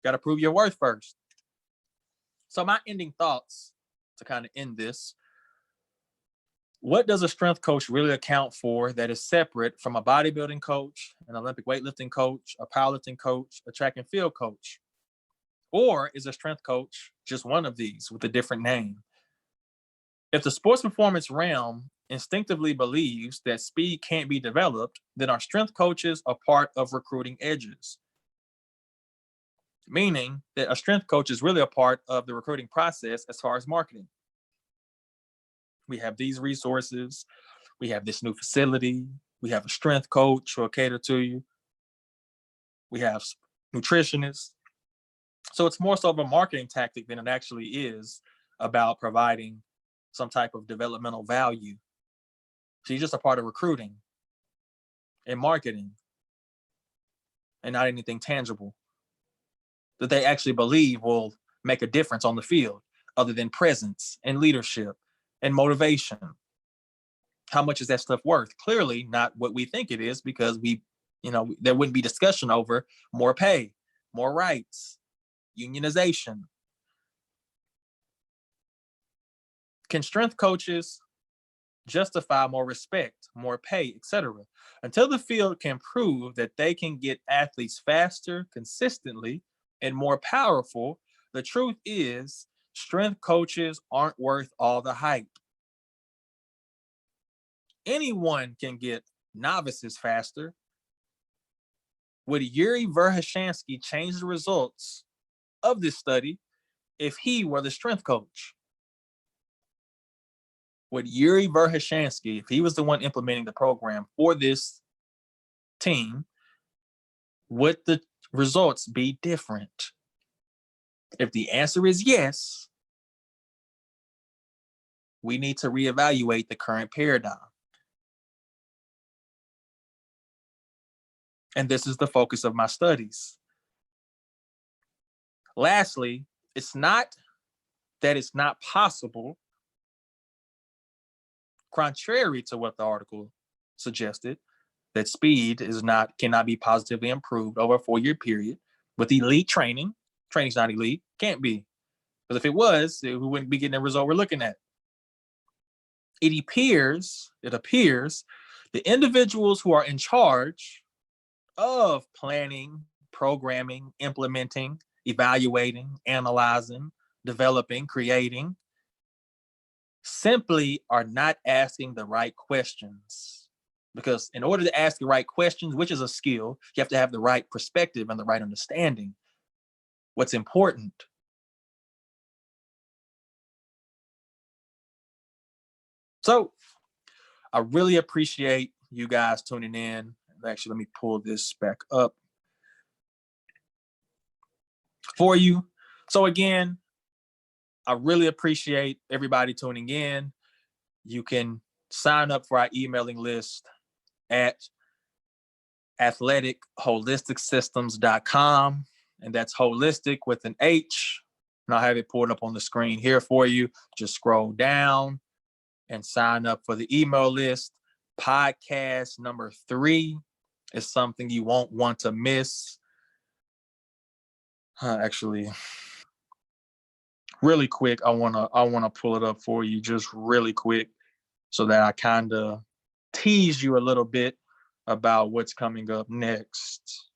Got to prove your worth first. So my ending thoughts to kind of end this. What does a strength coach really account for that is separate from a bodybuilding coach, an Olympic weightlifting coach, a powerlifting coach, a track and field coach? Or is a strength coach just one of these with a different name? If the sports performance realm instinctively believes that speed can't be developed, then our strength coaches are part of recruiting edges. Meaning that a strength coach is really a part of the recruiting process as far as marketing. We have these resources, we have this new facility, we have a strength coach who will cater to you, we have nutritionists. So it's more so of a marketing tactic than it actually is about providing some type of developmental value. She's just a part of recruiting and marketing and not anything tangible that they actually believe will make a difference on the field other than presence and leadership and motivation. How much is that stuff worth? Clearly not what we think it is, because there wouldn't be discussion over more pay, more rights, unionization. Can strength coaches justify more respect, more pay, etc.? Until the field can prove that they can get athletes faster, consistently, and more powerful, the truth is strength coaches aren't worth all the hype. Anyone can get novices faster. Would Yuri Verkhoshansky change the results of this study if he were the strength coach? Would Yuri Verkhoshansky, if he was the one implementing the program for this team, would the results be different? If the answer is yes, we need to reevaluate the current paradigm. And this is the focus of my studies. Lastly, it's not that it's not possible, contrary to what the article suggested, that speed cannot be positively improved over a 4-year period with elite training. Training's not elite, can't be. Because if it was, we wouldn't be getting the result we're looking at. It appears the individuals who are in charge of planning, programming, implementing, evaluating, analyzing, developing, creating, simply are not asking the right questions. Because in order to ask the right questions, which is a skill, you have to have the right perspective and the right understanding. What's important? So I really appreciate you guys tuning in. Actually, let me pull this back up for you. So again, I really appreciate everybody tuning in. You can sign up for our emailing list at athleticholisticsystems.com. And that's holistic with an H. And I'll have it pulled up on the screen here for you. Just scroll down and sign up for the email list. Podcast number 3 is something you won't want to miss. Actually, really quick, I wanna pull it up for you just really quick so that I kind of tease you a little bit about what's coming up next.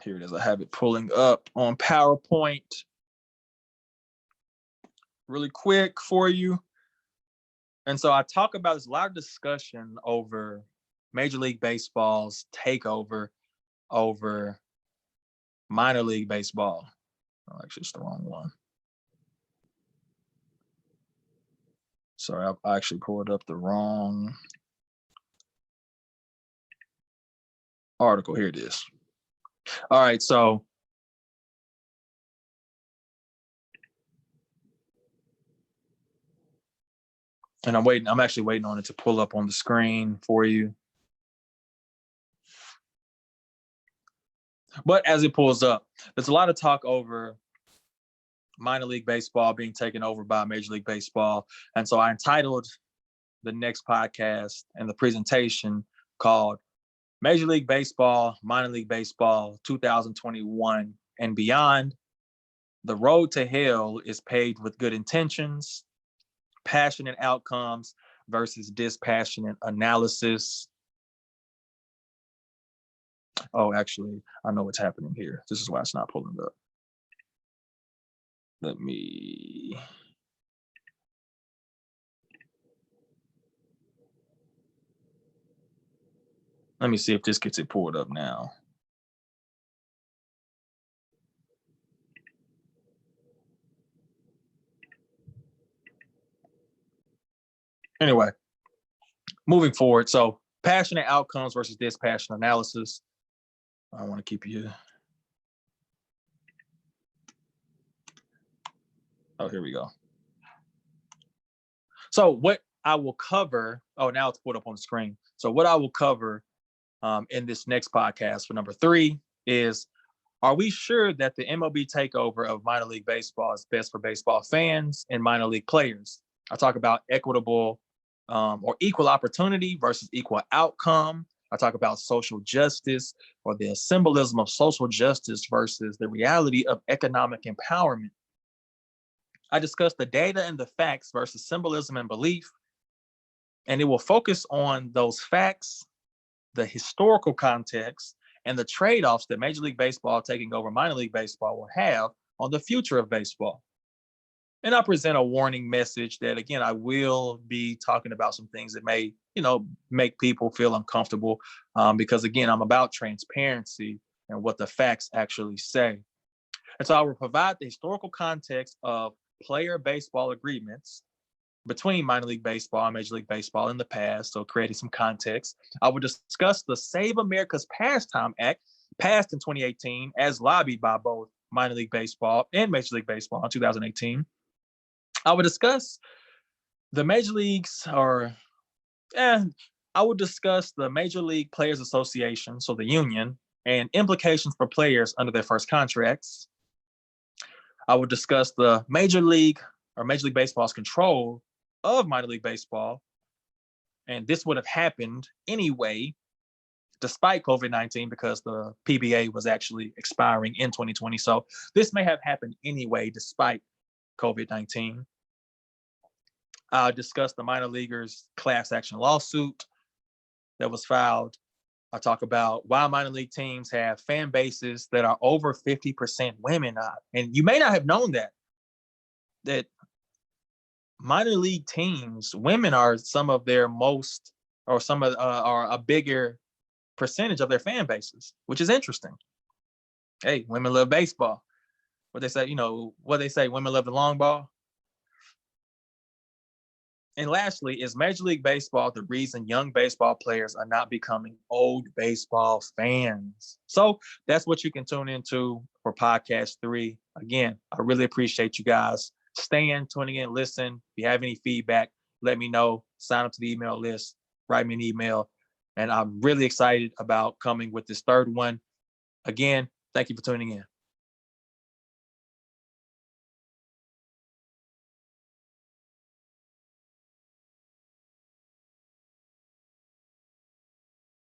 Here it is. I have it pulling up on PowerPoint really quick for you. And so I talk about this, a lot of discussion over Major League Baseball's takeover over minor league baseball. Oh, actually, it's the wrong one. Sorry, I actually pulled up the wrong article. Here it is. All right, so and I'm actually waiting on it to pull up on the screen for you. But as it pulls up, there's a lot of talk over minor league baseball being taken over by Major League Baseball. And so I entitled the next podcast and the presentation called Major League Baseball, Minor League Baseball 2021 and Beyond. The road to hell is paved with good intentions, passionate outcomes versus dispassionate analysis. Oh, actually, I know what's happening here. This is why it's not pulling up. Let me see if this gets it pulled up now. Anyway, moving forward. So passionate outcomes versus dispassionate analysis. I want to keep you. Oh, here we go. So what I will cover, now it's put up on the screen. So what I will cover in this next podcast for number 3 is, are we sure that the MLB takeover of minor league baseball is best for baseball fans and minor league players? I talk about equitable or equal opportunity versus equal outcome. I talk about social justice, or the symbolism of social justice versus the reality of economic empowerment. I discuss the data and the facts versus symbolism and belief. And it will focus on those facts, the historical context, and the trade-offs that Major League Baseball taking over minor league baseball will have on the future of baseball. And I present a warning message that, again, I will be talking about some things that may, make people feel uncomfortable, because, again, I'm about transparency and what the facts actually say. And so I will provide the historical context of player baseball agreements between minor league baseball and Major League Baseball in the past, so creating some context. I will discuss the Save America's Pastime Act passed in 2018 as lobbied by both minor league baseball and Major League Baseball in 2018. I would discuss the major leagues, I would discuss the Major League Players Association, so the union, and implications for players under their first contracts. I would discuss the Major League Baseball's control of minor league baseball. And this would have happened anyway, despite COVID-19, because the PBA was actually expiring in 2020. So this may have happened anyway, despite COVID-19. I'll discuss the minor leaguers' class action lawsuit that was filed. I'll talk about why minor league teams have fan bases that are over 50% women. And you may not have known that minor league teams, women are some of their most, or some of are a bigger percentage of their fan bases, which is interesting. Hey, women love baseball. What they say, women love the long ball. And lastly, is Major League Baseball the reason young baseball players are not becoming old baseball fans? So that's what you can tune into for podcast 3. Again, I really appreciate you guys staying, tuning in, listen. If you have any feedback, let me know. Sign up to the email list, write me an email. And I'm really excited about coming with this third one. Again, thank you for tuning in.